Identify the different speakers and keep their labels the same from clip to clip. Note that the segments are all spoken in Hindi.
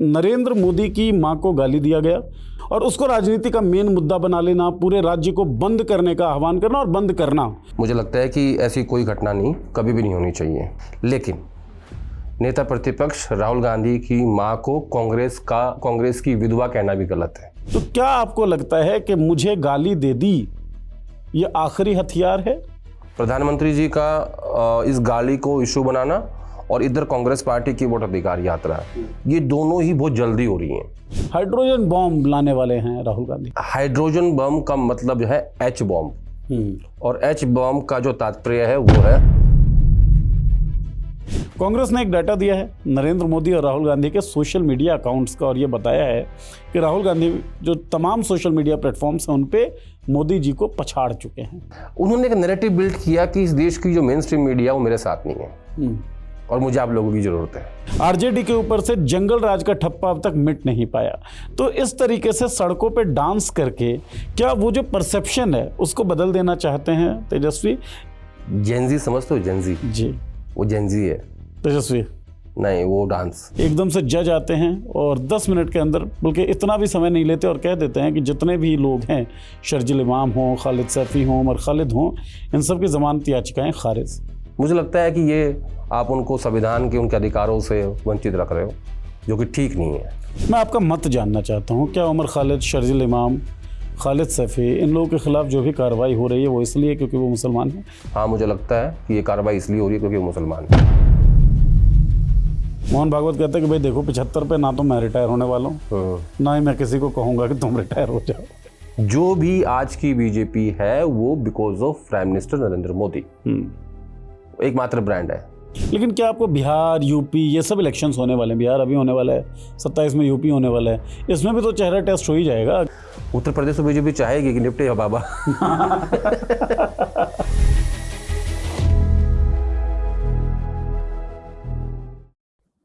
Speaker 1: नरेंद्र मोदी की मां को गाली दिया गया और उसको राजनीति का मेन मुद्दा बना लेना, पूरे राज्य को बंद करने का आह्वान करना और बंद करना।
Speaker 2: मुझे लगता है कि ऐसी कोई घटना नहीं, कभी भी नहीं होनी चाहिए। लेकिन नेता प्रतिपक्ष राहुल गांधी की मां को कांग्रेस की विधवा कहना भी गलत है।
Speaker 1: तो क्या आपको लगता है कि मुझे गाली दे दी ये आखिरी हथियार है?
Speaker 2: प्रधानमंत्री जी का इस गाली को इशू बनाना और इधर कांग्रेस पार्टी की वोट अधिकार यात्रा, ये दोनों ही बहुत जल्दी हो रही हैं।
Speaker 1: हाइड्रोजन बॉम्ब लाने वाले हैं राहुल गांधी।
Speaker 2: हाइड्रोजन बम का मतलब है एच बॉम्ब, और एच बॉम्ब का जो तात्पर्य है वो है,
Speaker 1: कांग्रेस ने एक डाटा दिया है नरेंद्र मोदी और राहुल गांधी के सोशल मीडिया अकाउंट्स का, और ये बताया है कि राहुल गांधी जो तमाम सोशल मीडिया प्लेटफॉर्म्स हैं उन पे मोदी जी को पछाड़ चुके हैं।
Speaker 2: उन्होंने एक नैरेटिव बिल्ड किया कि इस देश की जो मेन स्ट्रीम मीडिया वो मेरे साथ नहीं है और मुझे आप लोगों की जरूरत है।
Speaker 1: आरजेडी के ऊपर से जंगल राज का ठप्पा अब तक मिट नहीं पाया। तो इस तरीके से सड़कों पे डांस करके क्या वो जो परसेप्शन है उसको बदल देना चाहते हैं तेजस्वी?
Speaker 2: जेंजी समझते हो? जेंजी
Speaker 1: जी,
Speaker 2: वो जेंजी है
Speaker 1: तेजस्वी
Speaker 2: नहीं, वो डांस
Speaker 1: एकदम से जज आते हैं और 10 मिनट के अंदर, बल्कि इतना भी समय नहीं लेते और कह देते हैं कि जितने भी लोग हैं, शर्जिल इमाम हों, खालिद सैफी हों, उमर खालिद हों, इन सब की जमानती याचिकाएं खारिज।
Speaker 2: मुझे लगता है कि ये आप उनको संविधान के उनके अधिकारों से वंचित रख रहे हो, जो कि ठीक नहीं है।
Speaker 1: मैं आपका मत जानना चाहता हूँ, क्या उमर खालिद, शर्जिल इमाम, खालिद सैफी, इन लोगों के खिलाफ जो भी कार्रवाई हो रही है वो इसलिए क्योंकि वो मुसलमान हैं?
Speaker 2: हाँ, मुझे लगता है कि ये कार्रवाई इसलिए हो रही है क्योंकि वो मुसलमान है।
Speaker 1: मोहन भागवत कहते हैं कि भाई देखो 75 पे ना तो मैं रिटायर होने वाला हूँ, ना ही मैं किसी को कहूँगा कि तुम रिटायर हो जाओ।
Speaker 2: जो भी आज की बीजेपी है वो because of prime minister Narendra Modi, एकमात्र ब्रांड है।
Speaker 1: लेकिन क्या आपको बिहार, यूपी, ये सब इलेक्शंस होने वाले हैं, बिहार अभी होने वाला है, 27 में यूपी होने वाला है, इसमें भी तो चेहरा टेस्ट हो ही जाएगा।
Speaker 2: उत्तर प्रदेश में बीजेपी चाहेगी कि निपटे बाबा।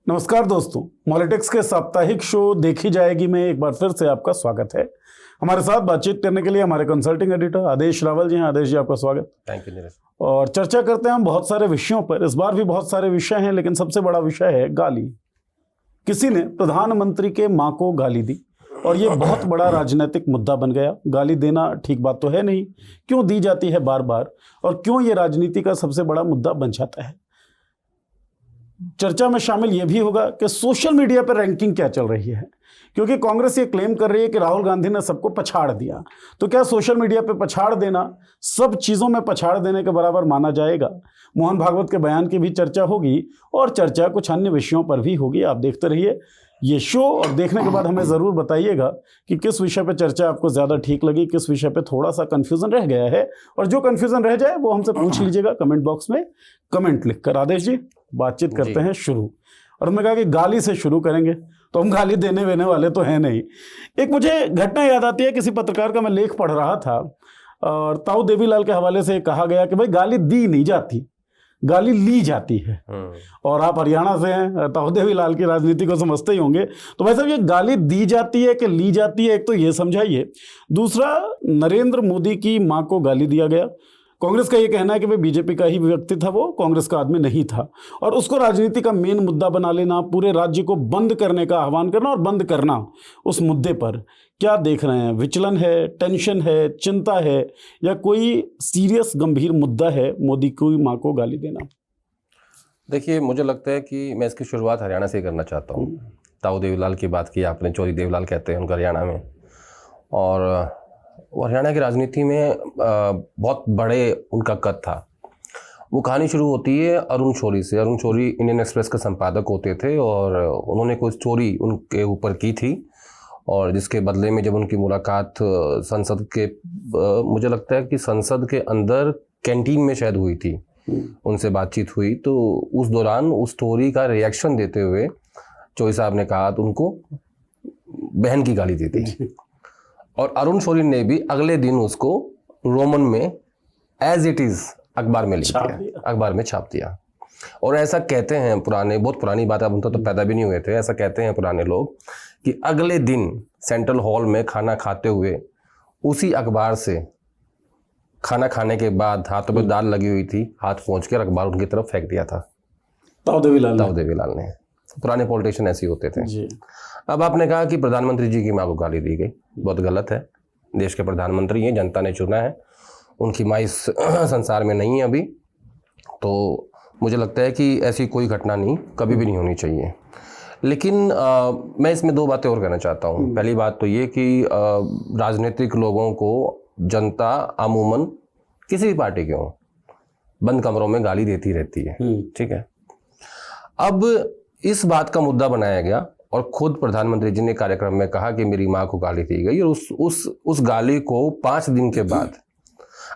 Speaker 1: नमस्कार दोस्तों, पॉलिटिक्स के साप्ताहिक शो देखी जाएगी में एक बार फिर से आपका स्वागत है। हमारे साथ बातचीत करने के लिए हमारे कंसल्टिंग एडिटर आदेश रावल जी हैं। आदेश जी, आपका स्वागत।
Speaker 2: Thank you Neeraj.
Speaker 1: और चर्चा करते हैं हम बहुत सारे विषयों पर। इस बार भी बहुत सारे विषय हैं, लेकिन सबसे बड़ा विषय है गाली। किसी ने प्रधानमंत्री के मां को गाली दी और ये बहुत बड़ा राजनीतिक मुद्दा बन गया। गाली देना ठीक बात तो है नहीं, क्यों दी जाती है बार बार, और क्यों ये राजनीति का सबसे बड़ा मुद्दा बन जाता है? चर्चा में शामिल यह भी होगा कि सोशल मीडिया पर रैंकिंग क्या चल रही है, क्योंकि कांग्रेस ये क्लेम कर रही है कि राहुल गांधी ने सबको पछाड़ दिया। तो क्या सोशल मीडिया पे पछाड़ देना सब चीज़ों में पछाड़ देने के बराबर माना जाएगा? मोहन भागवत के बयान की भी चर्चा होगी और चर्चा कुछ अन्य विषयों पर भी होगी। आप देखते रहिए ये शो और देखने के बाद हमें ज़रूर बताइएगा कि किस विषय पे चर्चा आपको ज़्यादा ठीक लगी, किस विषय पे थोड़ा सा कन्फ्यूज़न रह गया है। और जो कन्फ्यूज़न रह जाए वो हमसे पूछ लीजिएगा कमेंट बॉक्स में कमेंट लिखकर। आदेश जी, बातचीत करते हैं शुरू। और हमने कहा कि गाली से शुरू करेंगे, तो हम गाली देने वेने वाले तो हैं नहीं। एक मुझे घटना याद आती है, किसी पत्रकार का मैं लेख पढ़ रहा था और ताऊ देवीलाल के हवाले से कहा गया कि भाई गाली दी नहीं जाती, गाली ली जाती है। और आप हरियाणा से हैं, ताऊ देवीलाल की राजनीति को समझते ही होंगे। तो भाई साहब, ये गाली दी जाती है कि ली जाती है, एक तो ये समझाइए। दूसरा, नरेंद्र मोदी की मां को गाली दिया गया। कांग्रेस का ये कहना है कि भाई बीजेपी का ही व्यक्ति था, वो कांग्रेस का आदमी नहीं था, और उसको राजनीति का मेन मुद्दा बना लेना, पूरे राज्य को बंद करने का आह्वान करना और बंद करना उस मुद्दे पर। क्या देख रहे हैं? विचलन है, टेंशन है, चिंता है, या कोई सीरियस गंभीर मुद्दा है मोदी की मां को गाली देना?
Speaker 2: देखिए, मुझे लगता है कि मैं इसकी शुरुआत हरियाणा से करना चाहता हूँ। ताऊ देवीलाल की बात की आपने, चौधरी देवीलाल कहते हैं उनको हरियाणा में, और हरियाणा की राजनीति में बहुत बड़े उनका कद था। वो कहानी शुरू होती है अरुण शौरी से। अरुण शौरी इंडियन एक्सप्रेस के संपादक होते थे और उन्होंने कोई स्टोरी उनके ऊपर की थी, और जिसके बदले में जब उनकी मुलाकात संसद के, मुझे लगता है कि संसद के अंदर कैंटीन में शायद हुई थी, उनसे बातचीत हुई, तो उस दौरान उस स्टोरी का रिएक्शन देते हुए चौधरी साहब ने कहा तो उनको बहन की गाली दी थी। और अरुण शौरी ने भी अगले दिन उसको रोमन में एज इट इज अखबार में लिख दिया, अखबार में छाप दिया। और ऐसा कहते हैं पुराने, बहुत पुरानी बात है, अब उन तो पैदा भी नहीं हुए थे, ऐसा कहते हैं पुराने लोग कि अगले दिन सेंट्रल हॉल में खाना खाते हुए उसी अखबार से, खाना खाने के बाद हाथों पे दाल लगी हुई थी, हाथ पहुँच कर अखबार उनकी तरफ फेंक दिया था ताऊ देवीलाल ने। पुराने पॉलिटिशियन ऐसे होते थे। अब आपने कहा कि प्रधानमंत्री जी की माँ को गाली दी गई, बहुत गलत है। देश के प्रधानमंत्री हैं, जनता ने चुना है, उनकी माँ इस संसार में नहीं है अभी, तो मुझे लगता है कि ऐसी कोई घटना नहीं, कभी भी नहीं होनी चाहिए। लेकिन मैं इसमें दो बातें और कहना चाहता हूँ। पहली बात तो ये कि राजनीतिक लोगों को जनता अमूमन किसी भी पार्टी के हों बंद कमरों में गाली देती रहती है, ठीक है। अब इस बात का मुद्दा बनाया गया और खुद प्रधानमंत्री जी ने कार्यक्रम में कहा कि मेरी माँ को गाली दी गई, और उस गाली को 5 दिन के बाद,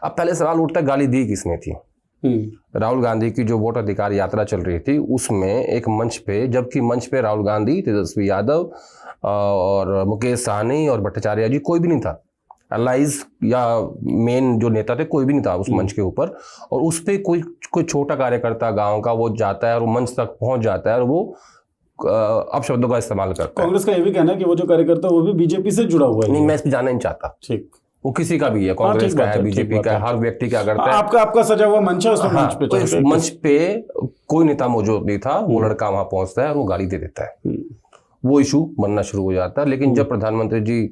Speaker 2: अब पहले सवाल उठता है गाली दी किसने थी। राहुल गांधी की जो वोट अधिकार यात्रा चल रही थी उसमें एक मंच पे, जबकि मंच पे राहुल गांधी, तेजस्वी यादव और मुकेश सहनी और भट्टाचार्य जी, कोई भी नहीं था। अलाइज या मेन जो नेता थे कोई भी नहीं था उस मंच के ऊपर, और उस पे कोई छोटा कार्यकर्ता गांव का वो जाता है और वो मंच तक पहुंच जाता है और वो अपशब्दों का इस्तेमाल करता है।
Speaker 1: कांग्रेस का ये भी कहना है कि वो जो कार्यकर्ता वो भी बीजेपी से जुड़ा हुआ है।
Speaker 2: नहीं, मैं इस पर जाना नहीं चाहता।
Speaker 1: ठीक,
Speaker 2: वो किसी का भी है, कांग्रेस का है, बीजेपी का है, हर व्यक्ति क्या करता है।
Speaker 1: आपका सजा हुआ मंच है, उसमें मंच पे
Speaker 2: तो इस मंच पे कोई नेता मौजूद नहीं था, वो लड़का वहां पहुंचता है और वो गाली दे देता है, वो इशू बनना शुरू हो जाता है। लेकिन जब प्रधानमंत्री जी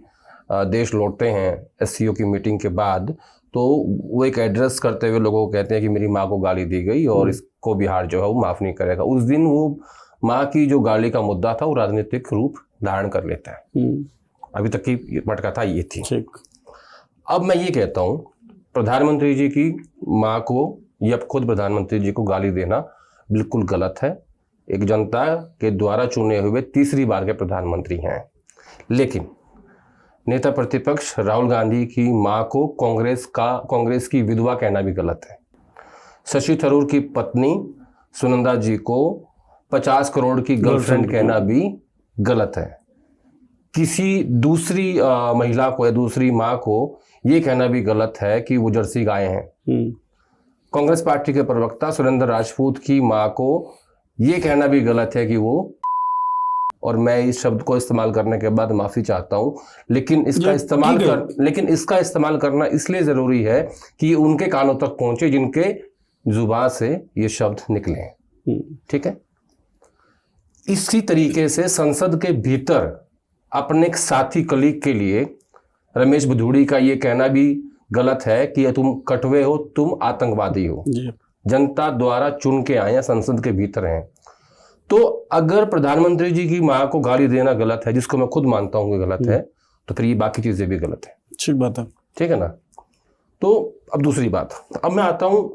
Speaker 2: देश लौटते हैं एससीओ की मीटिंग के बाद, तो वो एक एड्रेस करते हुए लोगों को कहते हैं कि मेरी माँ को गाली दी गई और इसको बिहार जो है वो माफ नहीं करेगा। उस दिन वो माँ की जो गाली का मुद्दा था वो राजनीतिक रूप धारण कर लेता है। अभी तक की पटकथा ये थी। अब मैं ये कहता हूँ, प्रधानमंत्री जी की माँ को या खुद प्रधानमंत्री जी को गाली देना बिल्कुल गलत है। एक जनता के द्वारा चुने हुए तीसरी बार के प्रधानमंत्री हैं। लेकिन नेता प्रतिपक्ष राहुल गांधी की माँ को कांग्रेस की विधवा कहना भी गलत है। शशि थरूर की पत्नी सुनंदा जी को 50 करोड़ की गर्लफ्रेंड कहना भी गलत है। किसी दूसरी महिला को या दूसरी माँ को ये कहना भी गलत है कि वो जर्सी गाय हैं। कांग्रेस पार्टी के प्रवक्ता सुरेंद्र राजपूत की माँ को ये कहना भी गलत है कि वो, और मैं इस शब्द को इस्तेमाल करने के बाद माफी चाहता हूं, लेकिन इसका इस्तेमाल करना इसलिए जरूरी है कि उनके कानों तक पहुंचे जिनके जुबान से ये शब्द निकले। ठीक है। इसी तरीके से संसद के भीतर अपने साथी कलीग के लिए रमेश भदौड़ी का ये कहना भी गलत है कि तुम कटवे हो, तुम आतंकवादी हो। जनता द्वारा चुन के आए हैं, संसद के भीतर हैं। तो अगर प्रधानमंत्री जी की माँ को गाली देना गलत है, जिसको मैं खुद मानता हूं कि गलत है, तो फिर ये बाकी चीजें भी गलत है।
Speaker 1: ठीक बात है,
Speaker 2: ठीक है ना। तो अब दूसरी बात, अब मैं आता हूं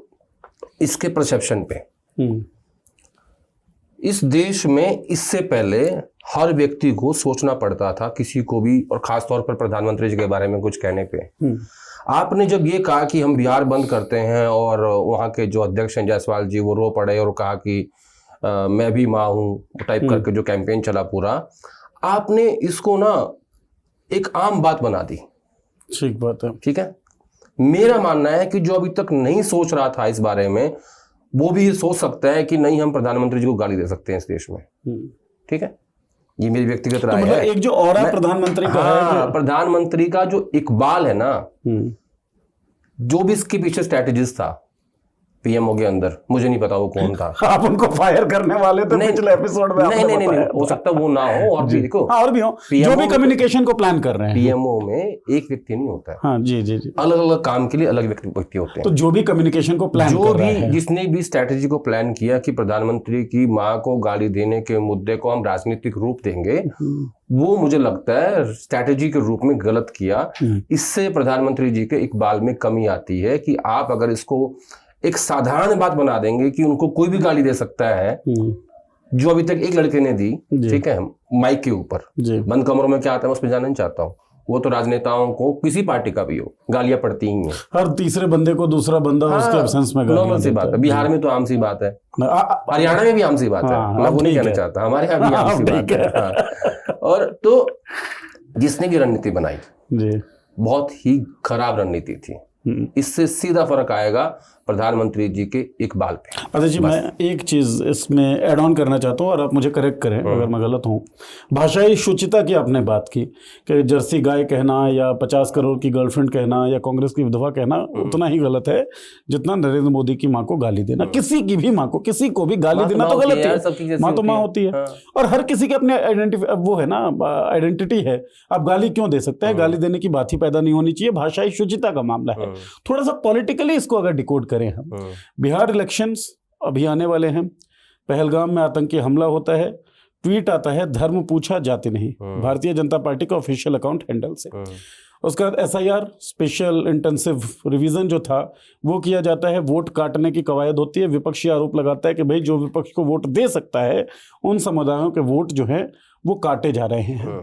Speaker 2: इसके परसेप्शन पे। इस देश में इससे पहले हर व्यक्ति को सोचना पड़ता था, किसी को भी, और खासतौर पर प्रधानमंत्री जी के बारे में कुछ कहने पे। आपने जब ये कहा कि हम बिहार बंद करते हैं, और वहाँ के जो अध्यक्ष हैं जायसवाल जी, वो रो पड़े और कहा कि मैं भी माँ हूँ टाइप करके जो कैंपेन चला पूरा, आपने इसको ना एक आम बात बना दी।
Speaker 1: ठीक बात है। ठीक है।
Speaker 2: मेरा मानना है कि जो अभी तक नहीं सोच रहा था इस बारे में, वो भी ये सोच सकता है कि नहीं, हम प्रधानमंत्री जी को गाली दे सकते हैं इस देश में। ठीक है, ये मेरी व्यक्तिगत राय है।
Speaker 1: एक जो और प्रधानमंत्री का है,
Speaker 2: प्रधानमंत्री का जो इकबाल है ना, जो भी इसके पीछे स्ट्रेटेजिस्ट था पीएमओ के अंदर, मुझे नहीं पता वो कौन था।
Speaker 1: आप उनको फायर करने वाले थे पिछले एपिसोड में।
Speaker 2: नहीं, हो सकता वो ना हो, और भी देखो,
Speaker 1: और भी हो, जो भी कम्युनिकेशन को प्लान कर रहे हैं।
Speaker 2: पीएमओ में एक व्यक्ति नहीं होता है।
Speaker 1: हाँ, जी,
Speaker 2: अलग अलग काम के लिए अलग व्यक्ति होते हैं।
Speaker 1: तो जो भी कम्युनिकेशन को प्लान कर रहा है,
Speaker 2: जिसने भी स्ट्रेटेजी को प्लान किया कि प्रधानमंत्री की माँ को गाली देने के मुद्दे को हम राजनीतिक रूप देंगे, वो मुझे लगता है स्ट्रेटेजी के रूप में गलत किया। इससे प्रधानमंत्री जी के इकबाल में कमी आती है कि आप अगर इसको एक साधारण बात बना देंगे कि उनको कोई भी गाली दे सकता है, जो अभी तक एक लड़के ने दी, ठीक है, माइक के ऊपर। बंद कमरों में क्या आता है उस पर जाना नहीं चाहता हूँ। वो तो राजनेताओं को, किसी पार्टी का भी हो, गालियां पड़ती ही हैं।
Speaker 1: हर तीसरे बंदे को दूसरा बंदा उसके एब्सेंस में गालियां
Speaker 2: सी बात है। बिहार में तो आम सी बात है, हरियाणा में भी आम सी बात है, मैं वो नहीं कहना चाहता, हमारे यहाँ भी आम सी बात है। और तो जिसने भी रणनीति बनाई, बहुत ही खराब रणनीति थी। इससे सीधा फर्क आएगा प्रधानमंत्री जी के इकबाल पे।
Speaker 1: अच्छा जी, मैं एक चीज़ इसमें ऐड ऑन करना चाहता हूँ और आप मुझे करेक्ट करें अगर मैं गलत हूँ। भाषाई शुचिता की आपने बात की कि जर्सी गाय कहना या 50 करोड़ की गर्लफ्रेंड कहना या कांग्रेस की विधवा कहना उतना ही गलत है जितना नरेंद्र मोदी की माँ को गाली देना। किसी की भी माँ को, किसी को भी गाली देना तो गलत है। माँ तो माँ होती है और हर किसी की अपनी वो है ना, आइडेंटिटी है। आप गाली क्यों दे सकते हैं? गाली देने की बात ही पैदा नहीं होनी चाहिए। भाषाई शुचिता का मामला है। थोड़ा सा पॉलिटिकली इसको अगर डिकोड करें हम, बिहार इलेक्शंस अभी आने वाले हैं, पहलगाम में आतंकी हमला होता है, ट्वीट आता है धर्म पूछा जाति नहीं, भारतीय जनता पार्टी का ऑफिशियल अकाउंट हैंडल से। उसका बाद SIR स्पेशल इंटेंसिव रिवीजन जो था वो किया जाता है, वोट काटने की कवायद होती है। विपक्षी आरोप लगाता है कि भाई जो विपक्ष को वोट दे सकता है उन समुदायों के वोट जो हैं वो काटे जा रहे हैं।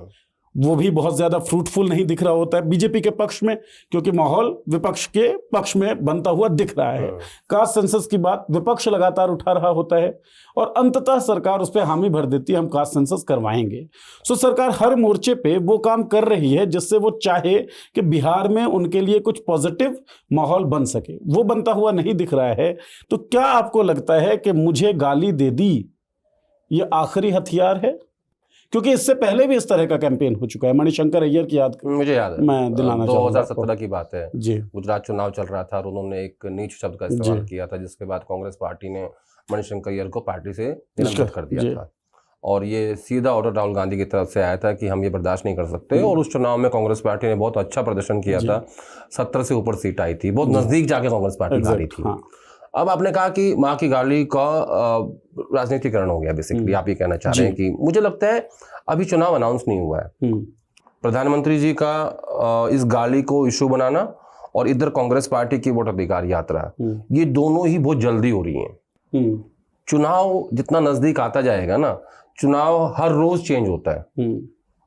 Speaker 1: वो भी बहुत ज़्यादा फ्रूटफुल नहीं दिख रहा होता है बीजेपी के पक्ष में, क्योंकि माहौल विपक्ष के पक्ष में बनता हुआ दिख रहा है। कास्ट सेंसस की बात विपक्ष लगातार उठा रहा होता है और अंततः सरकार उस पर हामी भर देती है, हम कास्ट सेंसस करवाएंगे। सो सरकार हर मोर्चे पे वो काम कर रही है जिससे वो चाहे कि बिहार में उनके लिए कुछ पॉजिटिव माहौल बन सके। वो बनता हुआ नहीं दिख रहा है। तो क्या आपको लगता है कि मुझे गाली दे दी ये आखिरी हथियार है? क्योंकि इससे पहले भी इस तरह का कैंपेन हो चुका है। मणिशंकर अय्यर की
Speaker 2: मुझे याद है,
Speaker 1: मैं दिलाना चाहूंगा
Speaker 2: 2017 की बात है जी। गुजरात चुनाव चल रहा था और उन्होंने एक नीच शब्द का इस्तेमाल किया था, जिसके बाद कांग्रेस पार्टी ने मणिशंकर अय्यर को पार्टी से निलंबित कर दिया था। और ये सीधा ऑर्डर राहुल गांधी की तरफ से आया था कि हम ये बर्दाश्त नहीं कर सकते। और उस चुनाव में कांग्रेस पार्टी ने बहुत अच्छा प्रदर्शन किया था, 70 से ऊपर सीट आई थी, बहुत नजदीक जाके कांग्रेस पार्टी हारी थी। अब आपने कहा कि माँ की गाली का राजनीतिकरण हो गया बेसिकली, आप ये कहना चाह रहे हैं कि मुझे लगता है अभी चुनाव अनाउंस नहीं हुआ है। प्रधानमंत्री जी का इस गाली को इशू बनाना और इधर कांग्रेस पार्टी की वोट अधिकार यात्रा, ये दोनों ही बहुत जल्दी हो रही हैं। चुनाव जितना नजदीक आता जाएगा ना, चुनाव हर रोज चेंज होता है।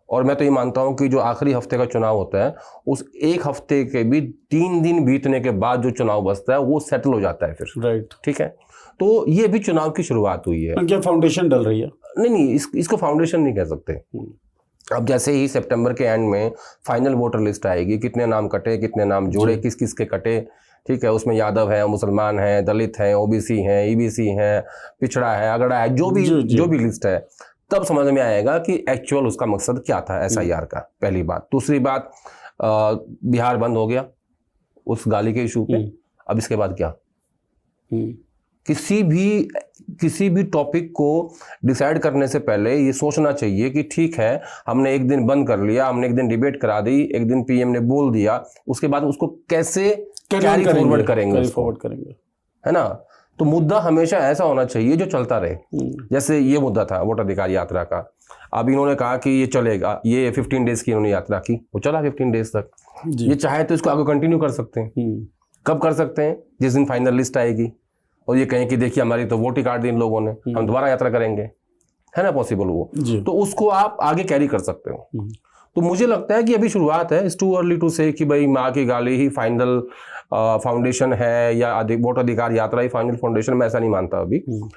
Speaker 2: और मैं तो ये मानता हूं कि जो आखिरी हफ्ते का चुनाव होता है, उस एक हफ्ते के भी 3 दिन बीतने के बाद जो चुनाव बचता है वो सेटल हो जाता है फिर।
Speaker 1: राइट,
Speaker 2: ठीक है। तो ये भी चुनाव की शुरुआत हुई है।
Speaker 1: क्या फाउंडेशन डल रही है?
Speaker 2: नहीं, इसको फाउंडेशन नहीं कह सकते। अब जैसे ही सितंबर के एंड में फाइनल वोटर लिस्ट आएगी, कितने नाम कटे, कितने नाम जोड़े, किस किस के कटे, ठीक है, उसमें यादव है, मुसलमान है, दलित है, OBC है, EBC है, पिछड़ा है, अगड़ा है, जो भी लिस्ट है, तब समझ में आएगा कि एक्चुअल उसका मकसद क्या था SIR का। पहली बात। दूसरी बात, बिहार बंद हो गया उस गाली के इशू पे। अब इसके बाद क्या? किसी भी टॉपिक को डिसाइड करने से पहले ये सोचना चाहिए कि ठीक है, हमने एक दिन बंद कर लिया, हमने एक दिन डिबेट करा दी, एक दिन PM ने बोल दिया, उसके बाद उसको कैसे कैरी फॉरवर्ड करेंगे, है ना? तो मुद्दा हमेशा ऐसा होना चाहिए जो चलता रहे। जैसे ये मुद्दा था वोट अधिकार यात्रा का। अब इन्होंने कहा कि ये चलेगा, ये 15 डेज की इन्होंने यात्रा की, वो चला 15 डेज तक। ये चाहे तो इसको आगे कंटिन्यू कर सकते हैं। कब कर सकते हैं? जिस दिन फाइनल लिस्ट आएगी और ये कहें कि देखिए हमारी तो वोट ही काट दी इन लोगों ने, हम दोबारा यात्रा करेंगे, है ना पॉसिबल वो, तो उसको आप आगे कैरी कर सकते हो। तो मुझे लगता है कि अभी शुरुआत है। इट्स टू अर्ली टू से कि भाई माँ की गाली ही फाइनल फाउंडेशन है या वोट अधिकार यात्रा ही फाइनल फाउंडेशन, मैं ऐसा नहीं मानता।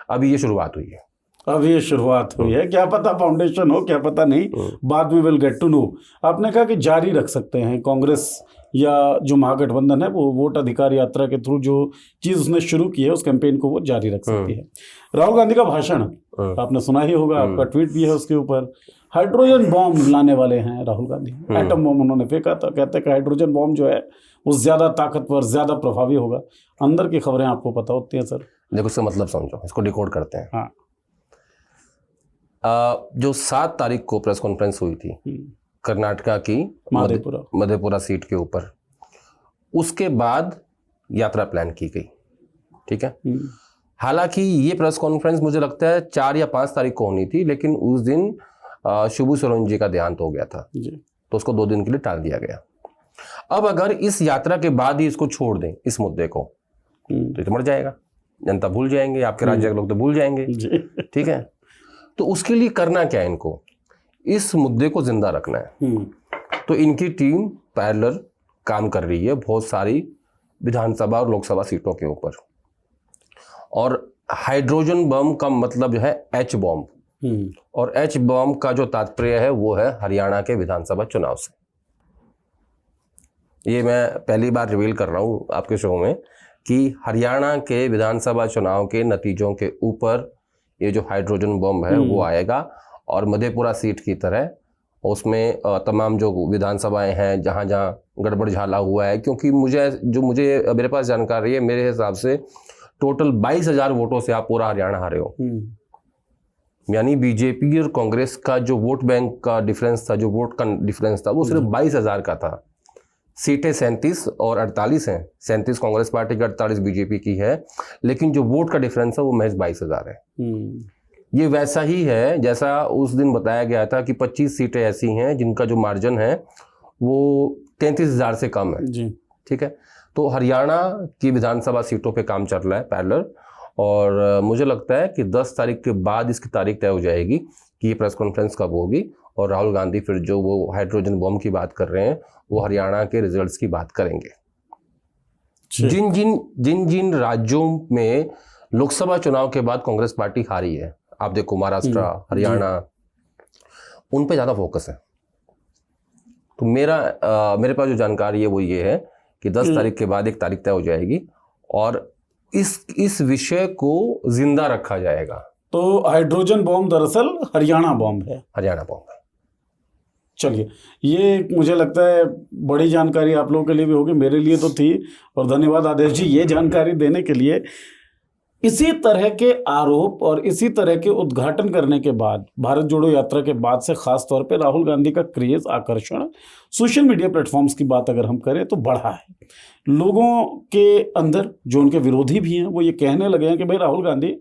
Speaker 2: अभी ये शुरुआत हुई है।
Speaker 1: अभी ये शुरुआत हुई है, क्या पता फाउंडेशन हो, क्या पता नहीं, बाद में विल गेट टू नो। आपने कहा कि जारी रख सकते हैं कांग्रेस या जो महागठबंधन है वो वोट अधिकार यात्रा के थ्रू जो चीज उसने शुरू की है उस कैंपेन को वो जारी रख सकती है। राहुल गांधी का भाषण आपने सुना ही होगा, आपका ट्वीट भी है उसके ऊपर। हाइड्रोजन बॉम्ब लाने वाले हैं राहुल गांधी। एटम बॉम्ब उन्होंने फेंका था, कहते हैं कि हाइड्रोजन बॉम्ब जो है वो ज्यादा ताकतवर, ज्यादा प्रभावी होगा। अंदर की खबरें आपको पता होती हैं सर?
Speaker 2: देखो, इसका मतलब समझो, इसको डिकोड करते हैं।
Speaker 1: हाँ।
Speaker 2: जो 7 तारीख को प्रेस कॉन्फ्रेंस हुई थी कर्नाटका की मधेपुरा सीट के ऊपर, उसके बाद यात्रा प्लान की गई। ठीक है। हालांकि ये प्रेस कॉन्फ्रेंस मुझे लगता है 4 या 5 तारीख को होनी थी, लेकिन उस दिन शिबू सोरेन जी का देहांत हो गया था जी। तो उसको 2 दिन के लिए टाल दिया गया। अब अगर इस यात्रा के बाद ही इसको छोड़ दें, इस मुद्दे को, तो ये तो मर जाएगा, जनता भूल जाएंगे, आपके राज्य के लोग तो भूल जाएंगे। ठीक है। तो उसके लिए करना क्या है, इनको इस मुद्दे को जिंदा रखना है। तो इनकी टीम पैरेलल काम कर रही है बहुत सारी विधानसभा और लोकसभा सीटों के ऊपर। और हाइड्रोजन बम का मतलब जो है H बॉम्ब, और H बॉम्ब का जो तात्पर्य है वो है हरियाणा के विधानसभा चुनाव से। ये मैं पहली बार रिवील कर रहा हूँ आपके शो में कि हरियाणा के विधानसभा चुनाव के नतीजों के ऊपर ये जो हाइड्रोजन बम है वो आएगा, और मधेपुरा सीट की तरह उसमें तमाम जो विधानसभाएं हैं जहां जहां गड़बड़ झाला हुआ है, क्योंकि मुझे मेरे पास जानकारी है, मेरे हिसाब से टोटल 22,000 वोटों से आप पूरा हरियाणा हारे हो। यानी बीजेपी और कांग्रेस का जो वोट बैंक का डिफरेंस था, जो वोट का डिफरेंस था, वो सिर्फ 22,000 का था। सीटें 37 और 48 हैं, 37 कांग्रेस पार्टी की, 48 बीजेपी की है, लेकिन जो वोट का डिफरेंस है वो महज 22,000 है। ये वैसा ही है जैसा उस दिन बताया गया था कि 25 सीटें ऐसी हैं जिनका जो मार्जिन है वो 33,000 से कम है जी। ठीक है, तो हरियाणा की विधानसभा सीटों पे काम चल रहा है पैरेलल, और मुझे लगता है कि 10 तारीख के बाद इसकी तारीख तय हो जाएगी कि ये प्रेस कॉन्फ्रेंस कब होगी, और राहुल गांधी फिर जो वो हाइड्रोजन बम की बात कर रहे हैं वो हरियाणा के रिजल्ट्स की बात करेंगे। जिन जिन राज्यों में लोकसभा चुनाव के बाद कांग्रेस पार्टी हारी है, आप देखो महाराष्ट्र, हरियाणा, उन पे ज्यादा फोकस है। तो मेरे पास जो जानकारी है वो ये है कि 10 तारीख के बाद एक तारीख तय हो जाएगी और इस विषय को जिंदा रखा जाएगा।
Speaker 1: तो हाइड्रोजन बॉम्ब दरअसल हरियाणा बॉम्ब है।
Speaker 2: हरियाणा बॉम्ब है।
Speaker 1: चलिए, ये मुझे लगता है बड़ी जानकारी आप लोगों के लिए भी होगी, मेरे लिए तो थी, और धन्यवाद आदेश जी ये जानकारी देने के लिए। इसी तरह के आरोप और इसी तरह के उद्घाटन करने के बाद, भारत जोड़ो यात्रा के बाद से खास तौर पे राहुल गांधी का क्रेज, आकर्षण सोशल मीडिया प्लेटफॉर्म्स की बात अगर हम करें तो बढ़ा है। लोगों के अंदर जो उनके विरोधी भी हैं वो ये कहने लगे हैं कि भाई राहुल गांधी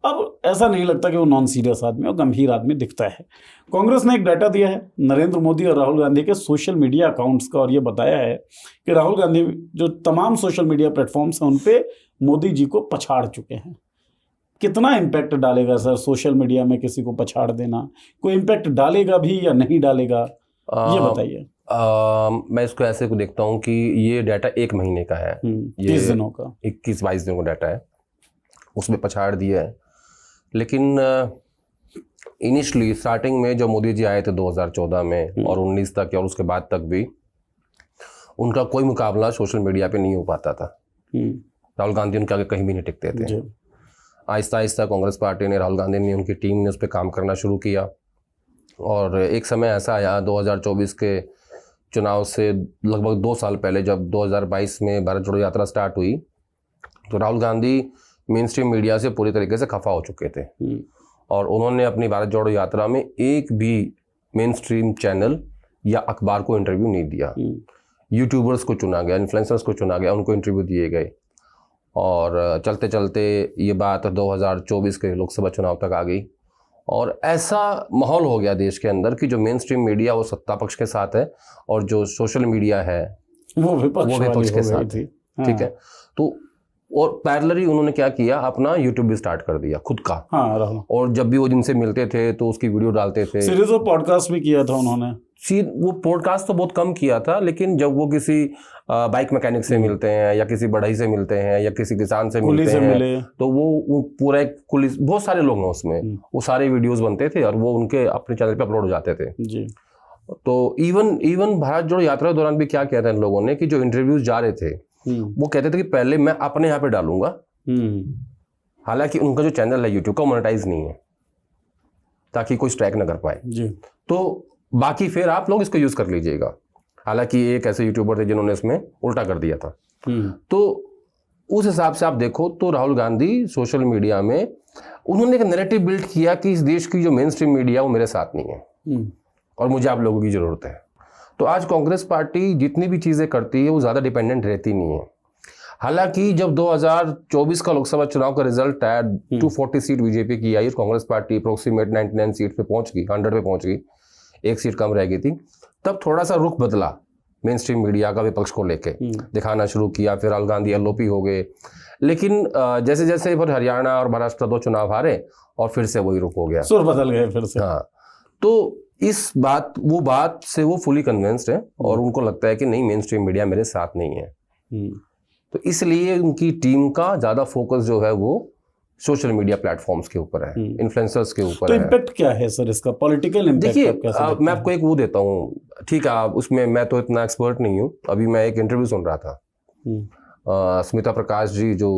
Speaker 1: अब ऐसा नहीं लगता कि वो नॉन सीरियस आदमी और गंभीर आदमी दिखता है। कांग्रेस ने एक डाटा दिया है नरेंद्र मोदी और राहुल गांधी के सोशल मीडिया अकाउंट्स का, और ये बताया है कि राहुल गांधी जो तमाम सोशल मीडिया प्लेटफॉर्म्स हैं उन पे मोदी जी को पछाड़ चुके हैं। कितना इम्पैक्ट डालेगा सर सोशल मीडिया में किसी को पछाड़ देना? कोई इम्पैक्ट डालेगा भी या नहीं डालेगा, ये बताइए।
Speaker 2: मैं इसको ऐसे को देखता हूँ कि ये डाटा 1 महीने का है,
Speaker 1: 30 दिनों का,
Speaker 2: 21-22 दिनों का डाटा है, उसमें पछाड़ दिया है। लेकिन इनिशियली स्टार्टिंग में जब मोदी जी आए थे 2014 में और 19 तक और उसके बाद तक भी उनका कोई मुकाबला सोशल मीडिया पे नहीं हो पाता था। राहुल गांधी उनके आगे कहीं भी नहीं टिकते थे। आहिस्ता आहिस्ता कांग्रेस पार्टी ने, राहुल गांधी ने, उनकी टीम ने उस पर काम करना शुरू किया, और एक समय ऐसा आया 2024 के चुनाव से लगभग 2 साल पहले जब 2022 में भारत जोड़ो यात्रा स्टार्ट हुई, तो Rahul Gandhi main stream media से पूरी तरीके से खफा हो चुके थे, और उन्होंने अपनी भारत जोड़ो यात्रा में एक भी मेन स्ट्रीम चैनल या अखबार को इंटरव्यू नहीं दिया। यूट्यूबर्स को चुना गया, इन्फ्लुएंसर्स को चुना गया, उनको इंटरव्यू दिए गए, और चलते चलते ये बात 2024 के लोकसभा चुनाव तक आ गई, और ऐसा माहौल हो गया देश के अंदर कि जो मेन स्ट्रीम मीडिया वो सत्ता पक्ष के साथ है और जो सोशल मीडिया है वो विपक्ष के साथ है। ठीक है, तो और पैरेलली उन्होंने क्या किया, अपना यूट्यूब भी स्टार्ट कर दिया खुद का। और जब भी वो जिनसे मिलते थे तो उसकी वीडियो डालते थे।
Speaker 1: सीरीज ऑफ पॉडकास्ट भी किया था उन्होंने।
Speaker 2: वो पॉडकास्ट तो बहुत कम किया था, लेकिन जब वो किसी बाइक मैकेनिक से मिलते हैं या किसी बढ़ई से मिलते हैं या किसी किसान से मिलते हैं तो वो पूरा एक कुली, बहुत सारे लोग हैं उसमें, वो सारे वीडियोस बनते थे और वो उनके अपने चैनल पे अपलोड हो जाते थे जी। तो इवन भारत जोड़ो यात्रा के दौरान भी क्या कहते हैं इन लोगों ने कि जो इंटरव्यूज जा रहे थे वो कहते थे कि पहले मैं अपने यहाँ पे डालूंगा, हालांकि उनका जो चैनल है यूट्यूब का मोनेटाइज नहीं है ताकि कोई स्ट्राइक ना कर पाए जी। तो बाकी फिर आप लोग इसको यूज कर लीजिएगा। हालांकि एक ऐसे यूट्यूबर थे जिन्होंने इसमें उल्टा कर दिया था। तो उस हिसाब से आप देखो तो राहुल गांधी सोशल मीडिया में उन्होंने एक नैरेटिव बिल्ड किया कि इस देश की जो मेन स्ट्रीम मीडिया वो मेरे साथ नहीं है और मुझे आप लोगों की जरूरत है। तो आज कांग्रेस पार्टी जितनी भी चीजें करती है वो ज्यादा डिपेंडेंट रहती नहीं है। हालांकि जब 2024 का लोकसभा चुनाव का रिजल्ट आया 240 सीट बीजेपी की आई, कांग्रेस पार्टी अप्रोक्सीमेट 99 सीट पे पहुंच गई, 100 पे पहुंच गई, 1 सीट कम रह गई थी, तब थोड़ा सा रुख बदला मेन स्ट्रीम मीडिया का विपक्ष को लेके, दिखाना शुरू किया। फिर राहुल गांधी एलओपी हो गए, लेकिन जैसे जैसे फिर हरियाणा और महाराष्ट्र 2 चुनाव हारे और फिर से वही रुख हो गया,
Speaker 1: सुर बदल गए फिर से।
Speaker 2: हाँ, तो इस बात से वो फुली कन्विंस्ड है और उनको लगता है कि नहीं, मेन स्ट्रीम मीडिया मेरे साथ नहीं है। तो इसलिए उनकी टीम का ज्यादा फोकस जो है वो सोशल मीडिया प्लेटफॉर्म्स के ऊपर है, इन्फ्लुएंसर्स के ऊपर
Speaker 1: है। तो इम्पैक्ट क्या है सर इसका, पॉलिटिकल इम्पैक्ट?
Speaker 2: देखिए, मैं आपको एक वो देता हूँ, ठीक है, उसमें मैं तो इतना एक्सपर्ट नहीं हूँ। अभी मैं एक इंटरव्यू सुन रहा था, स्मिता प्रकाश जी जो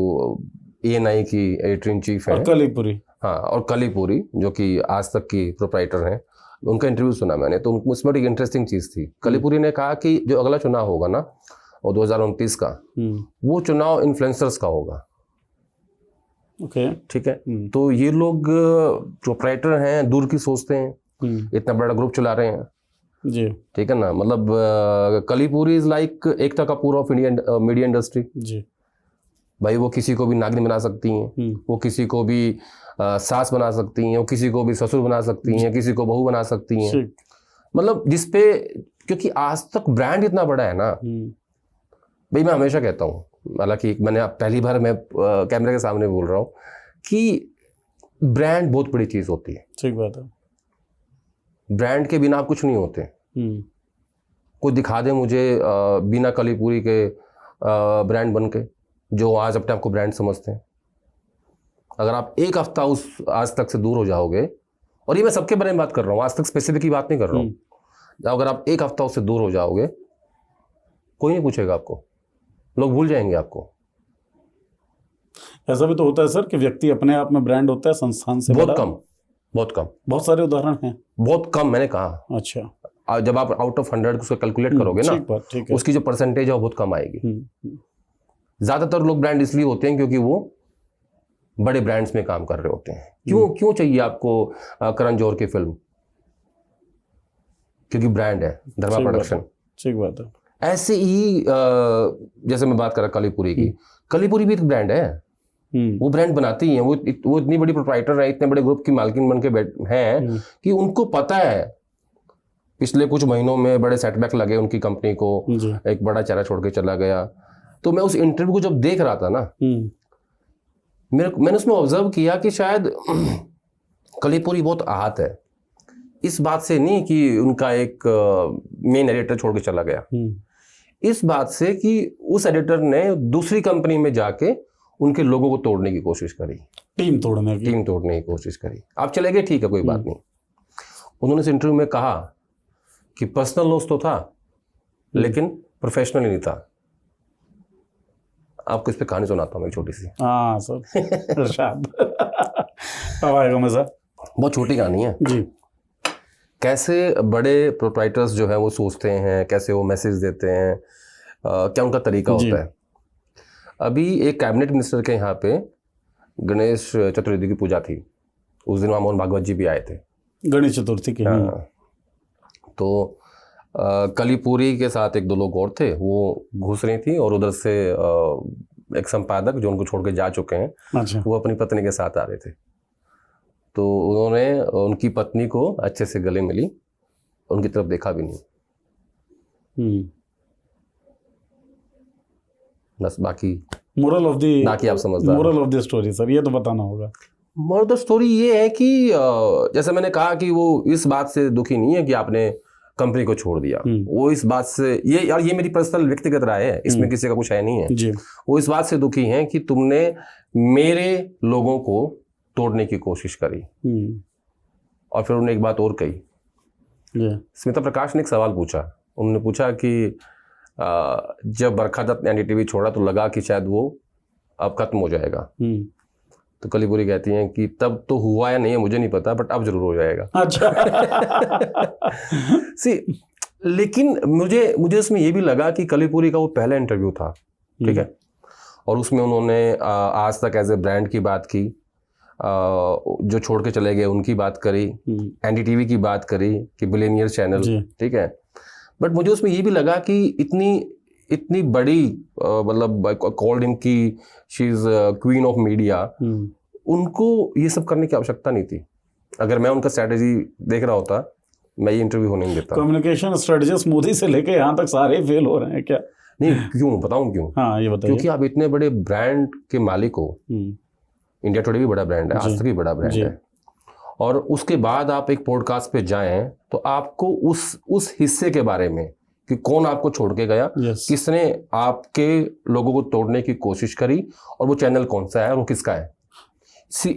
Speaker 2: ANI की एडिटर इन चीफ है,
Speaker 1: और कलीपुरी,
Speaker 2: हाँ, और कलीपुरी जो कि आज तक की प्रोप्राइटर हैं, उनका इंटरव्यू सुना मैंने, तो उसमें एक इंटरेस्टिंग चीज़ थी। कलीपुरी ने कहा कि जो अगला चुनाव होगा ना, वो 2029 का, वो चुनाव इन्फ्लुएंसर्स का होगा।
Speaker 1: ओके,
Speaker 2: ठीक है, तो ये लोग प्रोप्राइटर हैं, दूर की सोचते हैं, इतना बड़ा ग्रुप चला रहे हैं
Speaker 1: जी,
Speaker 2: ठीक है ना। मतलब Kalli Purie is like Ekta Kapoor of Indian media industry
Speaker 1: जी,
Speaker 2: भाई। वो किसी को भी नागिन बना सकती हैं, वो किसी को भी सास बना सकती हैं, वो किसी को भी ससुर बना सकती हैं, किसी को बहू बना सकती हैं। मतलब जिसपे, क्योंकि आज तक ब्रांड इतना बड़ा है ना भाई। मैं हमेशा कहता हूँ, हालांकि मैंने पहली बार मैं कैमरे के सामने बोल रहा हूँ कि ब्रांड बहुत बड़ी चीज़ होती है।
Speaker 1: ठीक बात है।
Speaker 2: ब्रांड के बिना आप कुछ नहीं होते। कोई दिखा दे मुझे बिना कलीपुरी के ब्रांड बन के, जो आज अपने आप को ब्रांड समझते हैं। अगर आप एक हफ्ता उस आज तक से दूर हो जाओगे, और ये मैं सबके बारे में बात कर रहा हूँ, आज तक स्पेसिफिक की बात नहीं कर रहा हूँ, अगर आप एक हफ्ता उससे दूर हो जाओगे, कोई नहीं पूछेगा आपको, लोग भूल जाएंगे आपको।
Speaker 1: ऐसा भी तो होता है सर कि व्यक्ति अपने आप में ब्रांड होता है, संस्थान से
Speaker 2: बहुत
Speaker 1: बड़ा?
Speaker 2: कम, बहुत कम,
Speaker 1: बहुत सारे उदाहरण हैं।
Speaker 2: बहुत कम, मैंने कहा।
Speaker 1: अच्छा,
Speaker 2: जब आप आउट ऑफ 100 उसको कैलकुलेट करोगे ना,
Speaker 1: ठीक है।
Speaker 2: उसकी जो परसेंटेज है वो बहुत कम आएगी। ज्यादातर लोग ब्रांड इसलिए होते हैं क्योंकि वो बड़े ब्रांड्स में काम कर रहे होते हैं। क्यों चाहिए आपको करण जौहर की फिल्म? क्योंकि ब्रांड है, धर्मा प्रोडक्शन।
Speaker 1: ठीक बात है।
Speaker 2: ऐसे ही जैसे मैं बात कर रहा कलीपुरी की, कलीपुरी भी एक ब्रांड है। वो ब्रांड बनाती ही है। वो इतनी बड़ी प्रोप्राइटर है, इतने बड़े ग्रुप की मालकिन बन के हैं कि उनको पता है पिछले कुछ महीनों में बड़े सेटबैक लगे उनकी कंपनी को, एक बड़ा चेहरा छोड़ के चला गया। तो मैं उस इंटरव्यू को जब देख रहा था ना, मैंने उसमें ऑब्जर्व किया कि शायद कलीपुरी बहुत आहत है इस बात से, नहीं कि उनका एक मेन एडिटर छोड़ के चला गया, इस बात से कि उस एडिटर ने दूसरी कंपनी में जाके उनके लोगों को तोड़ने की कोशिश करी, टीम तोड़ने की कोशिश करी। आप चले गए, ठीक है, कोई बात नहीं। उन्होंने इस इंटरव्यू में कहा कि पर्सनल लॉस तो था लेकिन प्रोफेशनल नहीं था। आपको इस पे कहानी सुनाता हूँ एक छोटी सी।
Speaker 1: हाँ सर, इरशाद। अब आएगा मजा।
Speaker 2: बहुत छोटी कहानी है
Speaker 1: जी।
Speaker 2: कैसे बड़े प्रोप्राइटर्स जो है वो सोचते हैं, कैसे वो मैसेज देते हैं, क्या उनका तरीका होता है। अभी एक कैबिनेट मिनिस्टर के यहाँ पे गणेश चतुर्थी की पूजा थी। उस दिन वहाँ मोहन भागवत जी भी आए थे, गणेश चतुर्थी के। तो कलीपुरी के साथ एक दो लोग और थे, वो घुस रही थी और उधर से एक संपादक जो उनको छोड़ के जा चुके हैं, अच्छा, वो अपनी पत्नी के साथ आ रहे थे। तो उन्होंने उनकी पत्नी को अच्छे से गले मिली, उनकी तरफ देखा भी नहीं। बस बाकी बाकी आप समझदार।
Speaker 1: Moral of the story sir, ये तो बताना होगा।
Speaker 2: मोरल ऑफ द स्टोरी ये है कि जैसे मैंने कहा कि वो इस बात से दुखी नहीं है कि आपने कंपनी को छोड़ दिया। वो इस बात से, ये मेरी पर्सनल व्यक्तिगत राय है, इसमें किसी का कुछ है नहीं है जी। वो इस बात से दुखी हैं कि तुमने मेरे लोगों को तोड़ने की कोशिश करी। और फिर उन्होंने एक बात और कही। स्मिता प्रकाश ने एक सवाल पूछा। उन्होंने पूछा कि जब बरखा दत्त ने एनडीटीवी छोड़ा तो लगा कि शायद वो अब खत्म हो जाएगा। तो कलीपुरी कहती हैं कि तब तो हुआ या नहीं है मुझे नहीं पता, बट अब जरूर हो जाएगा। अच्छा। लेकिन मुझे उसमें ये भी लगा कि कलीपुरी का वो पहला इंटरव्यू था, ठीक है, और उसमें उन्होंने आज तक एज ए ब्रांड की बात की, जो छोड़ के चले गए उनकी बात करी, एनडीटीवी की बात करी कि बिलियनियर चैनल, ठीक है। बट मुझे उसमें ये भी लगा कि इतनी बड़ी मतलब कॉल्ड हिम की she is queen of media, उनको ये सब करने की आवश्यकता नहीं थी। अगर मैं उनका स्ट्रेटेजी देख रहा होता, मैं ये इंटरव्यू होने नहीं देता।
Speaker 1: कम्युनिकेशन स्ट्रेटेजिस्ट मोदी से लेके यहाँ तक सारे फेल हो रहे हैं क्या?
Speaker 2: नहीं, क्यों बताऊं क्यों?
Speaker 1: हाँ, ये बताइए।
Speaker 2: क्योंकि आप इतने बड़े ब्रांड के मालिक हो, इंडिया टुडे भी बड़ा ब्रांड है, आज तक भी बड़ा ब्रांड है, और उसके बाद आप एक पॉडकास्ट पे जाएं तो आपको उस हिस्से के बारे में कि कौन आपको छोड़ के गया, किसने आपके लोगों को तोड़ने की कोशिश करी, और वो चैनल कौन सा है और वो किसका है,